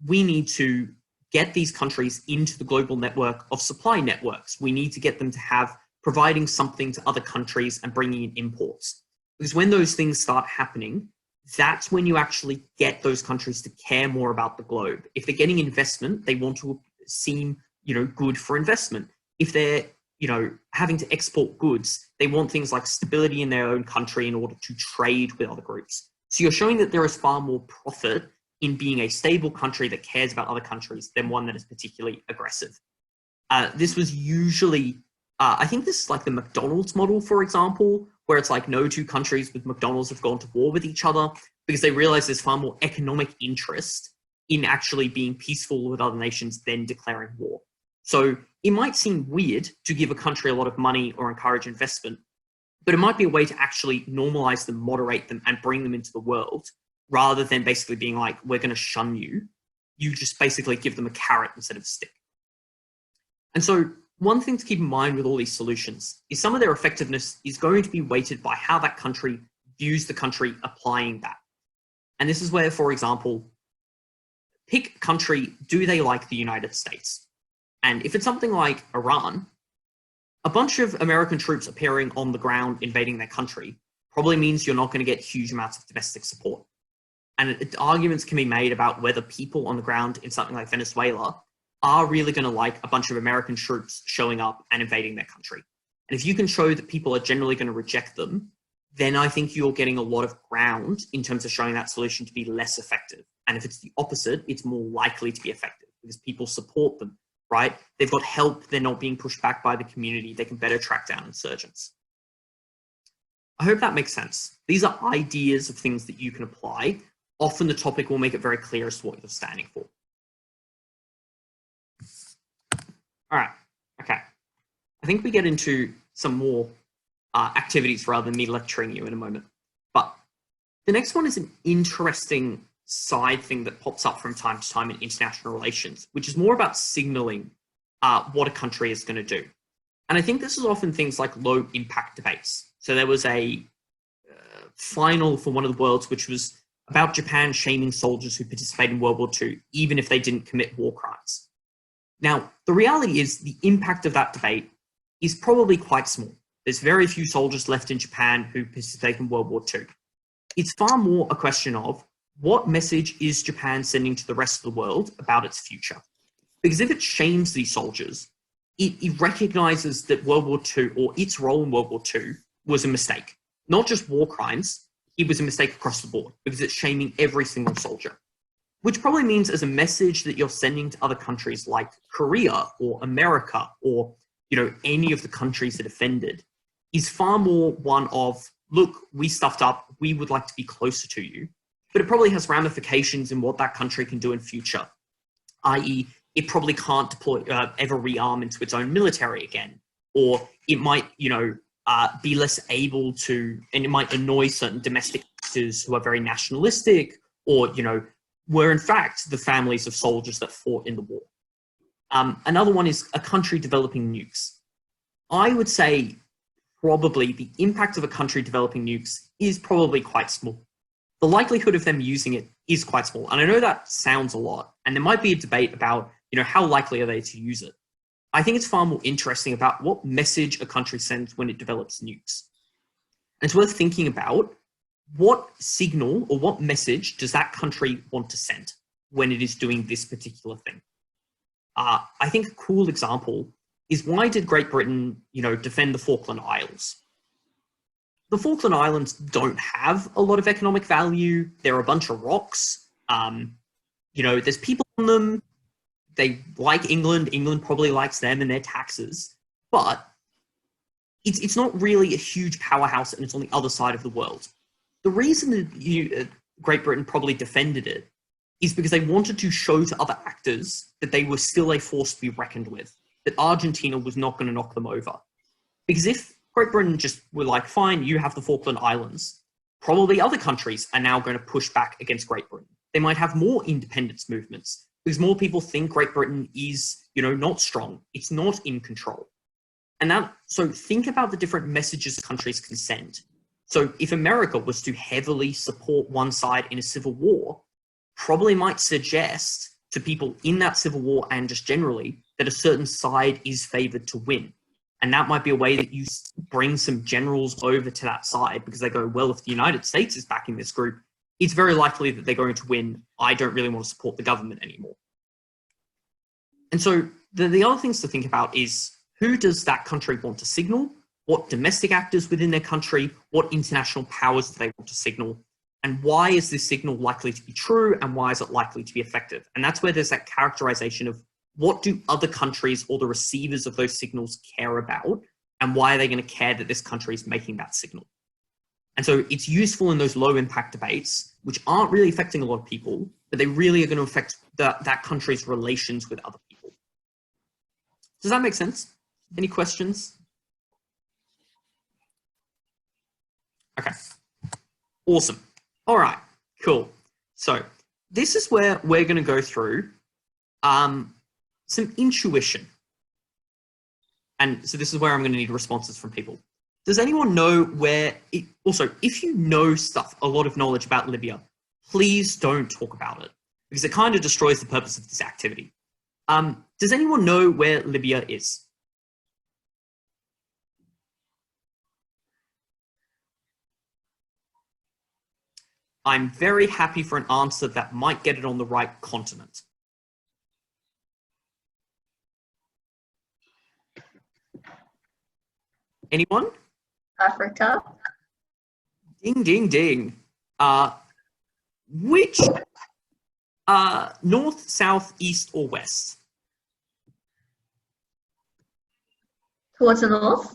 we need to get these countries into the global network of supply networks. We need to get them to have providing something to other countries and bringing in imports. Because when those things start happening, that's when you actually get those countries to care more about the globe. If they're getting investment, they want to seem, good for investment. If they're, having to export goods, they want things like stability in their own country in order to trade with other groups. So you're showing that there is far more profit in being a stable country that cares about other countries than one that is particularly aggressive. This was usually, I think this is like the McDonald's model, for example, where it's like no two countries with McDonald's have gone to war with each other because they realize there's far more economic interest in actually being peaceful with other nations than declaring war. So it might seem weird to give a country a lot of money or encourage investment, but it might be a way to actually normalize them, moderate them, and bring them into the world, rather than basically being like, we're going to shun you. You just basically give them a carrot instead of a stick. And so one thing to keep in mind with all these solutions is some of their effectiveness is going to be weighted by how that country views the country applying that. And this is where, for example, pick a country, do they like the United States? And if it's something like Iran, a bunch of American troops appearing on the ground invading their country probably means you're not going to get huge amounts of domestic support. And arguments can be made about whether people on the ground in something like Venezuela are really going to like a bunch of American troops showing up and invading their country. And if you can show that people are generally going to reject them, then I think you're getting a lot of ground in terms of showing that solution to be less effective. And if it's the opposite, it's more likely to be effective because people support them, right? They've got help, they're not being pushed back by the community, they can better track down insurgents. I hope that makes sense. These are ideas of things that you can apply. Often the topic will make it very clear as to what you're standing for. All right, okay. I think we get into some more activities rather than me lecturing you in a moment. But the next one is an interesting side thing that pops up from time to time in international relations, which is more about signaling what a country is going to do. And I think this is often things like low impact debates. So there was a final for one of the worlds, which was about Japan shaming soldiers who participated in World War II, even if they didn't commit war crimes. Now, the reality is the impact of that debate is probably quite small. There's very few soldiers left in Japan who participated in World War II. It's far more a question of what message is Japan sending to the rest of the world about its future? Because if it shames these soldiers, it recognizes that World War II or its role in World War II was a mistake. Not just war crimes, it was a mistake across the board because it's shaming every single soldier. Which probably means as a message that you're sending to other countries like Korea or America or, any of the countries that offended is far more one of, look, we stuffed up, we would like to be closer to you. But it probably has ramifications in what that country can do in future, i.e. it probably can't deploy, ever rearm into its own military again. Or it might, be less able to, and it might annoy certain domestic actors who are very nationalistic or, were in fact the families of soldiers that fought in the war. Another one is a country developing nukes. I would say probably the impact of a country developing nukes is probably quite small. The likelihood of them using it is quite small. And I know that sounds a lot, and there might be a debate about, how likely are they to use it? I think it's far more interesting about what message a country sends when it develops nukes. And it's worth thinking about what signal or what message does that country want to send when it is doing this particular thing? I think a cool example is, why did Great Britain, defend the Falkland Isles? The Falkland Islands don't have a lot of economic value. They're a bunch of rocks. There's people on them. They like England. England probably likes them and their taxes. But it's not really a huge powerhouse, and it's on the other side of the world. The reason that Great Britain probably defended it is because they wanted to show to other actors that they were still a force to be reckoned with, that Argentina was not going to knock them over. Because if Great Britain just were like, fine, you have the Falkland Islands, probably other countries are now going to push back against Great Britain. They might have more independence movements because more people think Great Britain is, not strong. It's not in control. So think about the different messages countries can send. So if America was to heavily support one side in a civil war, probably might suggest to people in that civil war and just generally that a certain side is favored to win. And that might be a way that you bring some generals over to that side, because they go, well, if the United States is backing this group, it's very likely that they're going to win. I don't really want to support the government anymore. And so the other things to think about is, who does that country want to signal? What domestic actors within their country? What international powers do they want to signal? And why is this signal likely to be true, and why is it likely to be effective? And that's where there's that characterization of, what do other countries or the receivers of those signals care about, and why are they going to care that this country is making that signal? And so it's useful in those low impact debates, which aren't really affecting a lot of people, but they really are going to affect that country's relations with other people. Does that make sense? Any questions? Okay, awesome. All right, cool. So this is where we're going to go through some intuition. And so this is where I'm going to need responses from people. Does anyone know also, if you know a lot of knowledge about Libya, please don't talk about it, because it kind of destroys the purpose of this activity. Does anyone know where Libya is? I'm very happy for an answer that might get it on the right continent. Anyone? Africa. Ding, ding, ding. Which north, south, east, or west? Towards the north.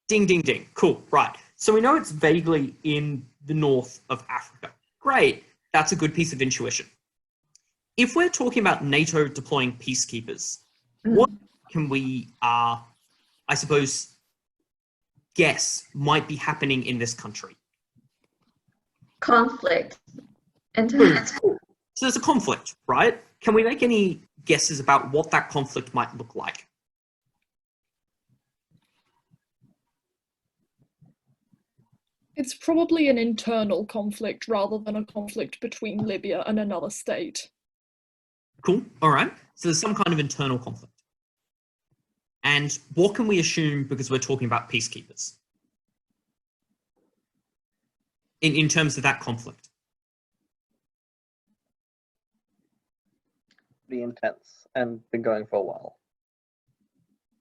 Ding, ding, ding. Cool, right. So we know it's vaguely in the north of Africa. Great, that's a good piece of intuition. If we're talking about NATO deploying peacekeepers, what can we, I suppose, guess might be happening in this country? Conflict. So there's a conflict, right? Can we make any guesses about what that conflict might look like? It's probably an internal conflict rather than a conflict between Libya and another state. Cool, all right. So there's some kind of internal conflict. And what can we assume, because we're talking about peacekeepers, in terms of that conflict? Pretty intense and been going for a while.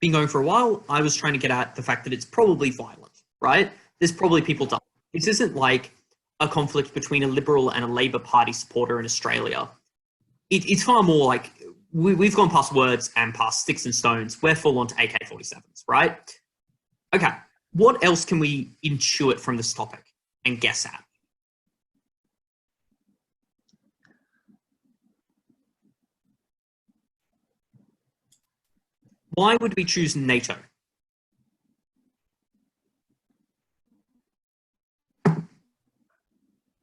Been going for a while. I was trying to get at the fact that it's probably violent, right? There's probably people dying. This isn't like a conflict between a Liberal and a Labour Party supporter in Australia. It's far more like, we've gone past words and past sticks and stones. We're full on to AK-47s, right? Okay, what else can we intuit from this topic and guess at? Why would we choose NATO?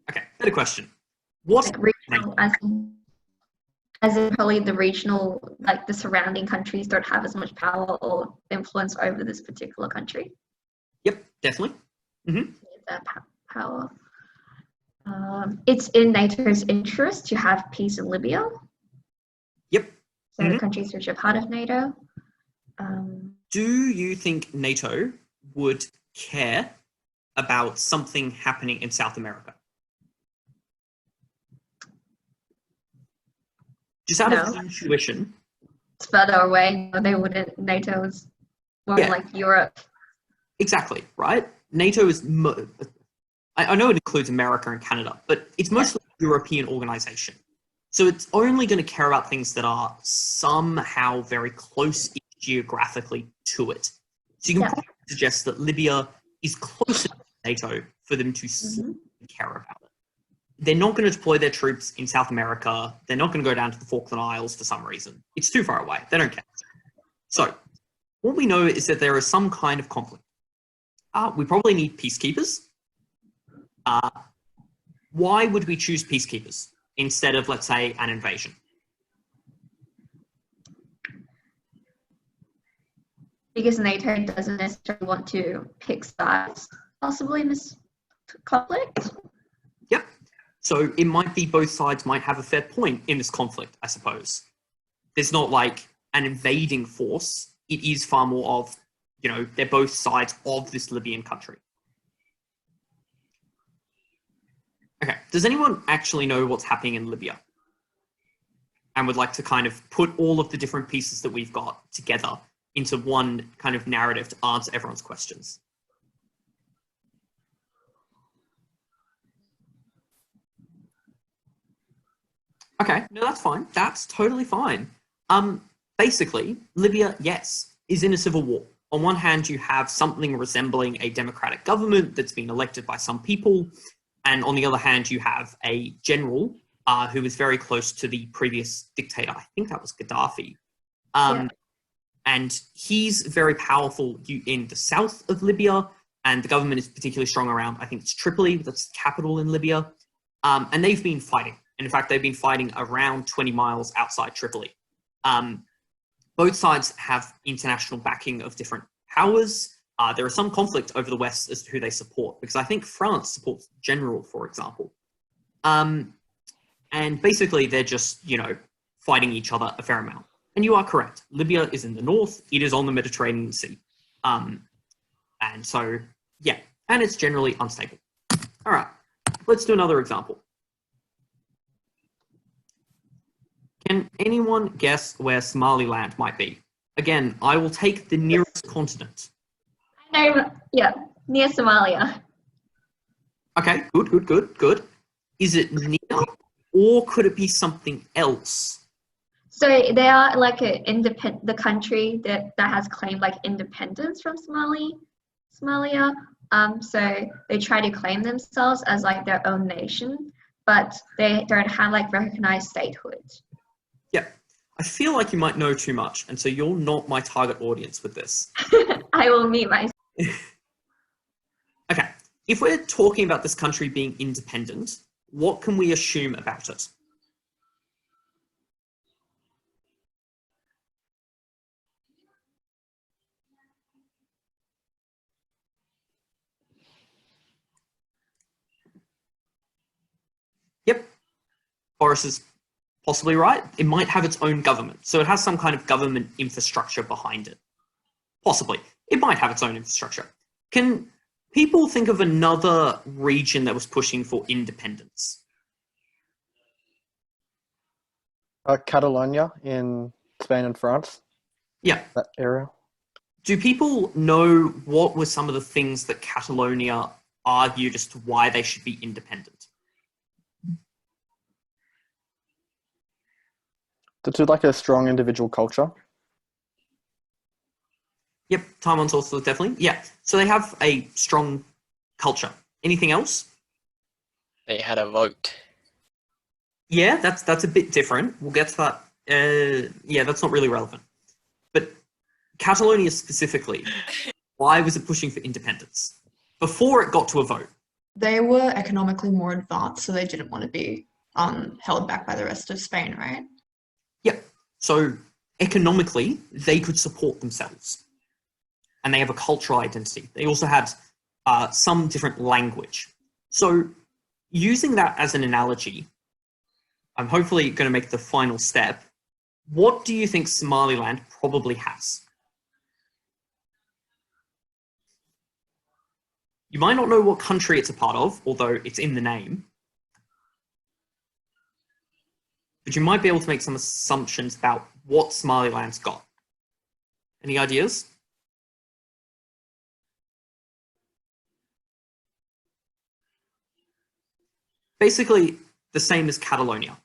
Okay, better question. What? Like regional, as in probably the regional, like the surrounding countries don't have as much power or influence over this particular country. Yep, definitely. Mm-hmm. That power. It's in NATO's interest to have peace in Libya. Yep. So the countries which are part of NATO. Do you think NATO would care about something happening in South America? Just out of No. intuition. It's further away. They wouldn't. NATO is more Yeah. like Europe. Exactly, right? NATO is, I know it includes America and Canada, but it's mostly a European organization. So it's only going to care about things that are somehow very close geographically to it. So you can probably suggest that Libya is closer to NATO for them to care about it. They're not going to deploy their troops in South America. They're not going to go down to the Falkland Isles for some reason. It's too far away. They don't care. So what we know is that there is some kind of conflict. We probably need peacekeepers. Why would we choose peacekeepers instead of, let's say, an invasion? Because NATO doesn't necessarily want to pick sides, possibly in this conflict. Yep. So it might be both sides might have a fair point in this conflict, I suppose. There's not like an invading force. It is far more of, you know, they're both sides of this Libyan country. Okay, does anyone actually know what's happening in Libya? And would like to kind of put all of the different pieces that we've got together into one kind of narrative to answer everyone's questions? Okay, no, that's fine. That's totally fine. Basically, Libya, yes, is in a civil war. On one hand, you have something resembling a democratic government that's been elected by some people. And on the other hand, you have a general who is very close to the previous dictator. I think that was Gaddafi. And he's very powerful in the south of Libya. And the government is particularly strong around, I think it's Tripoli, that's the capital in Libya. And they've been fighting. And in fact, they've been fighting around 20 miles outside Tripoli. Both sides have international backing of different powers. There is some conflict over the West as to who they support, because I think France supports the general, for example. And basically, they're just, you know, fighting each other a fair amount. And you are correct. Libya is in the north. It is on the Mediterranean Sea. And so, yeah, and it's generally unstable. All right, let's do another example. Can anyone guess where Somaliland might be? Again, I will take the nearest continent. I know, yeah, near Somalia. Okay, good. Is it near, or could it be something else? So they are like the country that has claimed like independence from Somalia. So they try to claim themselves as like their own nation, but they don't have like recognized statehood. Yeah, I feel like you might know too much, and so you're not my target audience with this. I will mute myself. Okay, if we're talking about this country being independent, what can we assume about it? Yep, Boris is possibly right. It might have its own government, so it has some kind of government infrastructure behind it. Possibly. It might have its own infrastructure. Can people think of another region that was pushing for independence? Catalonia in Spain and France. Yeah. That area. Do people know what were some of the things that Catalonia argued as to why they should be independent? To like a strong individual culture. Yep, Taiwan's also definitely. Yeah, so they have a strong culture. Anything else? They had a vote. Yeah, that's a bit different. We'll get to that. Yeah, that's not really relevant. But Catalonia specifically, why was it pushing for independence before it got to a vote? They were economically more advanced, so they didn't want to be held back by the rest of Spain, right? Yep. So economically, they could support themselves. And they have a cultural identity. They also had some different language. So using that as an analogy, I'm hopefully going to make the final step. What do you think Somaliland probably has? You might not know what country it's a part of, although it's in the name. But you might be able to make some assumptions about what Somaliland's got. Any ideas? Basically, the same as Catalonia.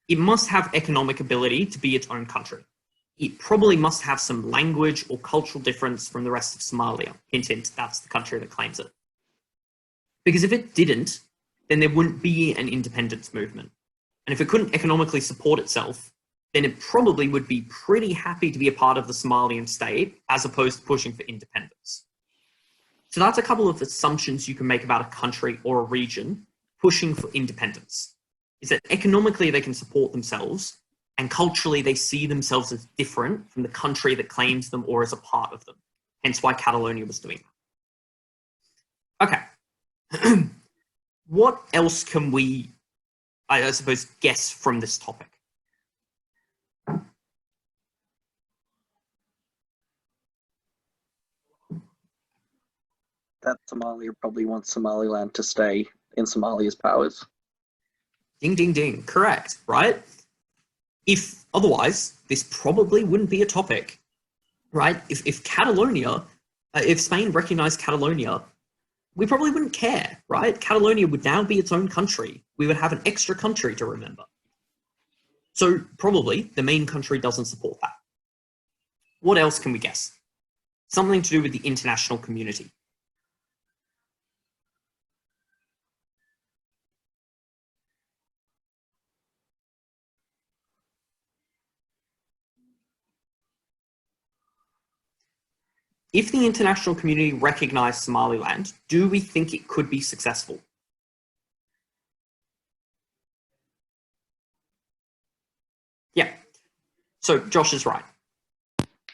It must have economic ability to be its own country. It probably must have some language or cultural difference from the rest of Somalia. Hint, hint, that's the country that claims it. Because if it didn't, then there wouldn't be an independence movement. And if it couldn't economically support itself, then it probably would be pretty happy to be a part of the Somalian state as opposed to pushing for independence. So that's a couple of assumptions you can make about a country or a region pushing for independence. Is that economically they can support themselves, and culturally they see themselves as different from the country that claims them or as a part of them. Hence why Catalonia was doing that. Okay. What else can we, I suppose, guess from this topic? That Somalia probably wants Somaliland to stay in Somalia's powers. Ding, ding, ding. Correct, right? If otherwise, this probably wouldn't be a topic, right? If Catalonia, if Spain recognized Catalonia, we probably wouldn't care, right? Catalonia would now be its own country. We would have an extra country to remember. So probably the main country doesn't support that. What else can we guess? Something to do with the international community. If the international community recognized Somaliland, do we think it could be successful? Yeah. So Josh is right.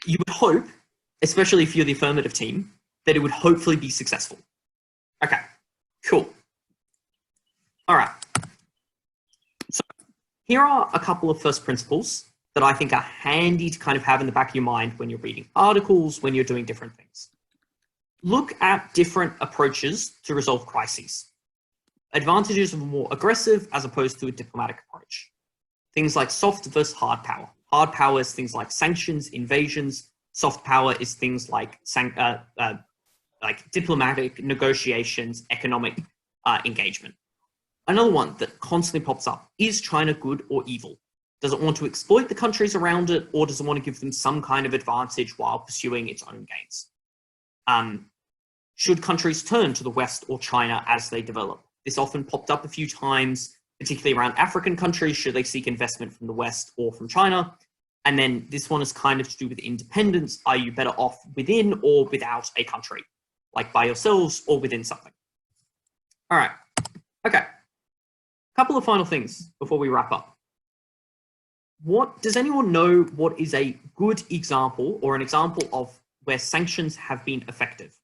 You would hope, especially if you're the affirmative team, that it would hopefully be successful. Okay, cool. All right. So here are a couple of first principles that I think are handy to kind of have in the back of your mind when you're reading articles, when you're doing different things. Look at different approaches to resolve crises. Advantages of a more aggressive as opposed to a diplomatic approach. Things like soft versus hard power. Hard power is things like sanctions, invasions. Soft power is things like diplomatic negotiations, economic engagement. Another one that constantly pops up, is China good or evil? Does it want to exploit the countries around it, or does it want to give them some kind of advantage while pursuing its own gains? Should countries turn to the West or China as they develop? This often popped up a few times, particularly around African countries. Should they seek investment from the West or from China? And then this one is kind of to do with independence. Are you better off within or without a country? Like by yourselves or within something? All right, okay. Couple of final things before we wrap up. Does anyone know what is a good example or an example of where sanctions have been effective?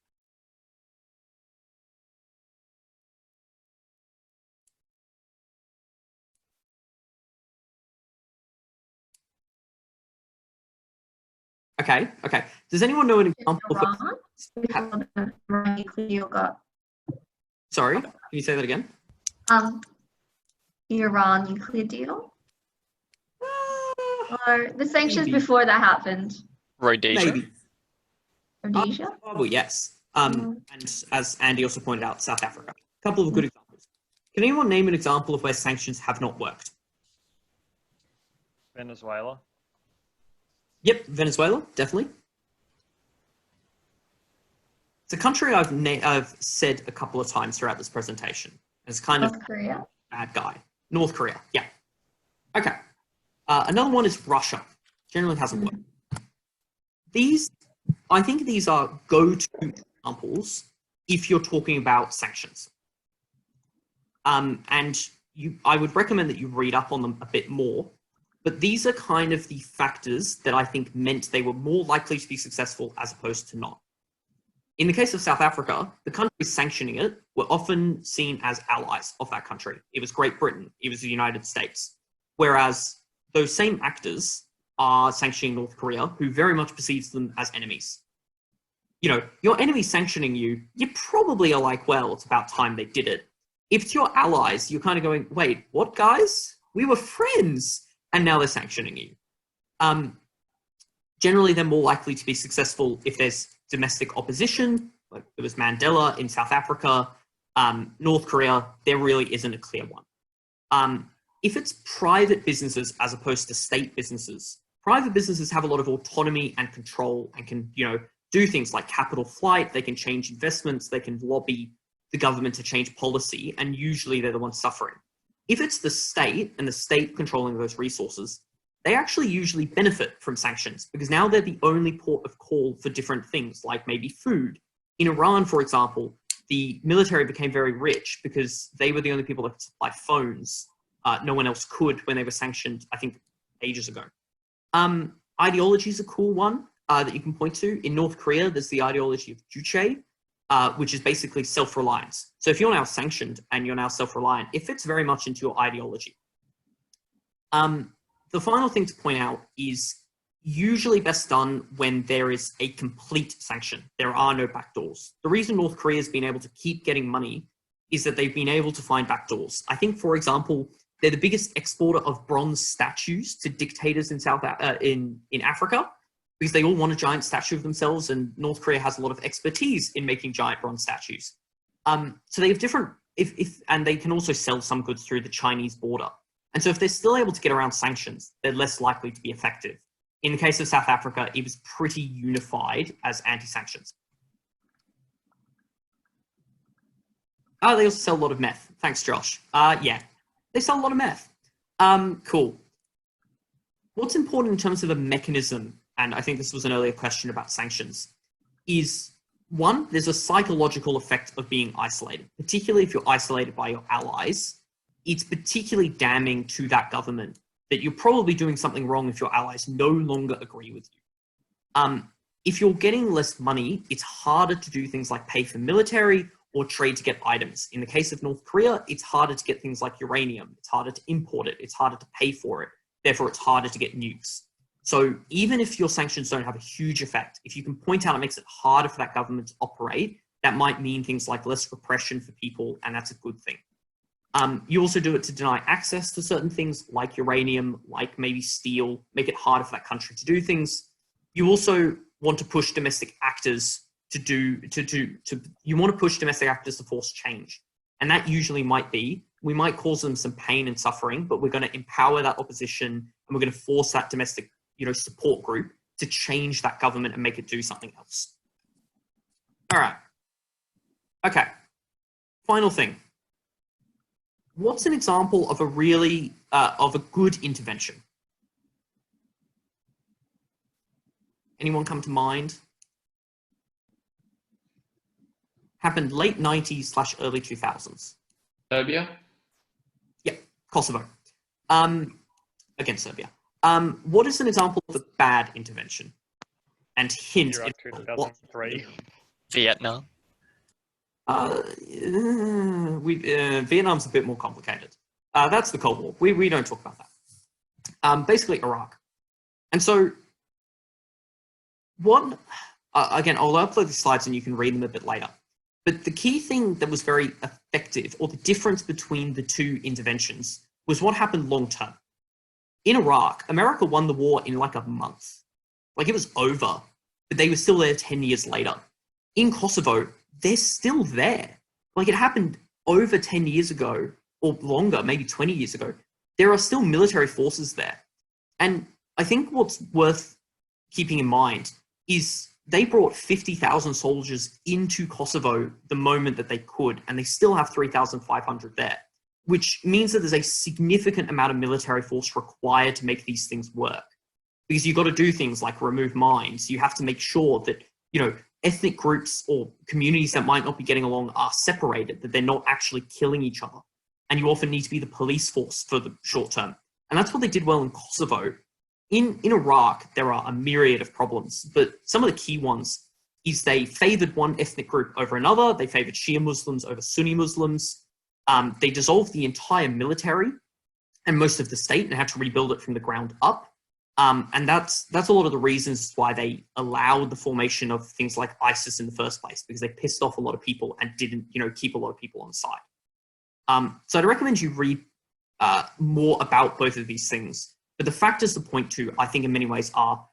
Okay. Does anyone know an example of... Sorry, can you say that again? Iran nuclear deal? Or the sanctions before that happened? Rhodesia. Maybe. Rhodesia? Well, yes. And as Andy also pointed out, South Africa. A couple of good examples. Can anyone name an example of where sanctions have not worked? Venezuela. Yep, Venezuela, definitely. It's a country I've said a couple of times throughout this presentation. It's kind of North Korea? bad guy. North Korea, yeah. Okay. Another one is Russia. Generally hasn't worked. I think these are go-to examples if you're talking about sanctions. I would recommend that you read up on them a bit more, but these are kind of the factors that I think meant they were more likely to be successful as opposed to not. In the case of South Africa, the countries sanctioning it were often seen as allies of that country. It was Great Britain, it was the United States. Whereas those same actors are sanctioning North Korea, who very much perceives them as enemies. your enemy sanctioning you, you probably are like, well, it's about time they did it. If it's your allies, you're kind of going, wait, what, guys? We were friends, and now they're sanctioning you. Generally, they're more likely to be successful if there's domestic opposition, like there was Mandela in South Africa, North Korea. There really isn't a clear one. If it's private businesses as opposed to state businesses, private businesses have a lot of autonomy and control and can, do things like capital flight. They can change investments. They can lobby the government to change policy, and usually they're the ones suffering. If it's the state and the state controlling those resources, they actually usually benefit from sanctions because now they're the only port of call for different things, like maybe food. In Iran, for example, the military became very rich because they were the only people that could supply phones. No one else could when they were sanctioned, I think, ages ago. Ideology is a cool one that you can point to. In North Korea, there's the ideology of Juche, which is basically self-reliance. So if you're now sanctioned and you're now self-reliant, it fits very much into your ideology. The final thing to point out is usually best done when there is a complete sanction. There are no backdoors. The reason North Korea has been able to keep getting money is that they've been able to find backdoors. I think, for example, they're the biggest exporter of bronze statues to dictators in in Africa because they all want a giant statue of themselves, and North Korea has a lot of expertise in making giant bronze statues. So they have different, and they can also sell some goods through the Chinese border. And so if they're still able to get around sanctions, they're less likely to be effective. In the case of South Africa, it was pretty unified as anti-sanctions. Oh, they also sell a lot of meth. Thanks, Josh. Yeah, they sell a lot of meth. Cool. What's important in terms of a mechanism, and I think this was an earlier question about sanctions, is one, there's a psychological effect of being isolated, particularly if you're isolated by your allies. It's particularly damning to that government that you're probably doing something wrong if your allies no longer agree with you. If you're getting less money, it's harder to do things like pay for military or trade to get items. In the case of North Korea, it's harder to get things like uranium. It's harder to import it. It's harder to pay for it. Therefore, it's harder to get nukes. So even if your sanctions don't have a huge effect, if you can point out it makes it harder for that government to operate, that might mean things like less repression for people, and that's a good thing. You also do it to deny access to certain things like uranium, like maybe steel, make it harder for that country to do things. You also want to push domestic actors to push domestic actors to force change. And that usually might be, we might cause them some pain and suffering, but we're going to empower that opposition and we're going to force that domestic, support group to change that government and make it do something else. All right. Okay. Final thing. What's an example of a really, of a good intervention? Anyone come to mind? Happened late 90s / early 2000s. Serbia? Yeah, Kosovo. Against Serbia. What is an example of a bad intervention? And hint. Iraq 2003. Vietnam. Vietnam's a bit more complicated. That's the Cold War. We don't talk about that. Basically, Iraq. And so, again, I'll upload the slides and you can read them a bit later. But the key thing that was very effective, or the difference between the two interventions, was what happened long term. In Iraq, America won the war in like a month. Like it was over, but they were still there 10 years later. In Kosovo, they're still there. Like it happened over 10 years ago, or longer, maybe 20 years ago. There are still military forces there. And I think what's worth keeping in mind is they brought 50,000 soldiers into Kosovo the moment that they could, and they still have 3,500 there, which means that there's a significant amount of military force required to make these things work. Because you've got to do things like remove mines. You have to make sure that, ethnic groups or communities that might not be getting along are separated, that they're not actually killing each other. And you often need to be the police force for the short term. And that's what they did well in Kosovo. In Iraq, there are a myriad of problems, but some of the key ones is they favored one ethnic group over another. They favored Shia Muslims over Sunni Muslims. They dissolved the entire military and most of the state and had to rebuild it from the ground up. And that's a lot of the reasons why they allowed the formation of things like ISIS in the first place, because they pissed off a lot of people and didn't, keep a lot of people on side. So I'd recommend you read more about both of these things. But the factors to point to, I think in many ways are,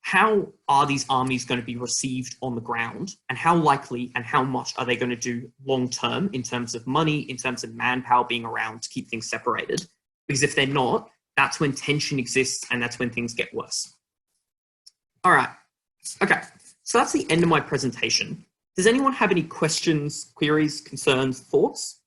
how are these armies going to be received on the ground, and how likely and how much are they going to do long term in terms of money, in terms of manpower being around to keep things separated? Because if they're not, that's when tension exists and that's when things get worse. All right. Okay. So that's the end of my presentation. Does anyone have any questions, queries, concerns, thoughts?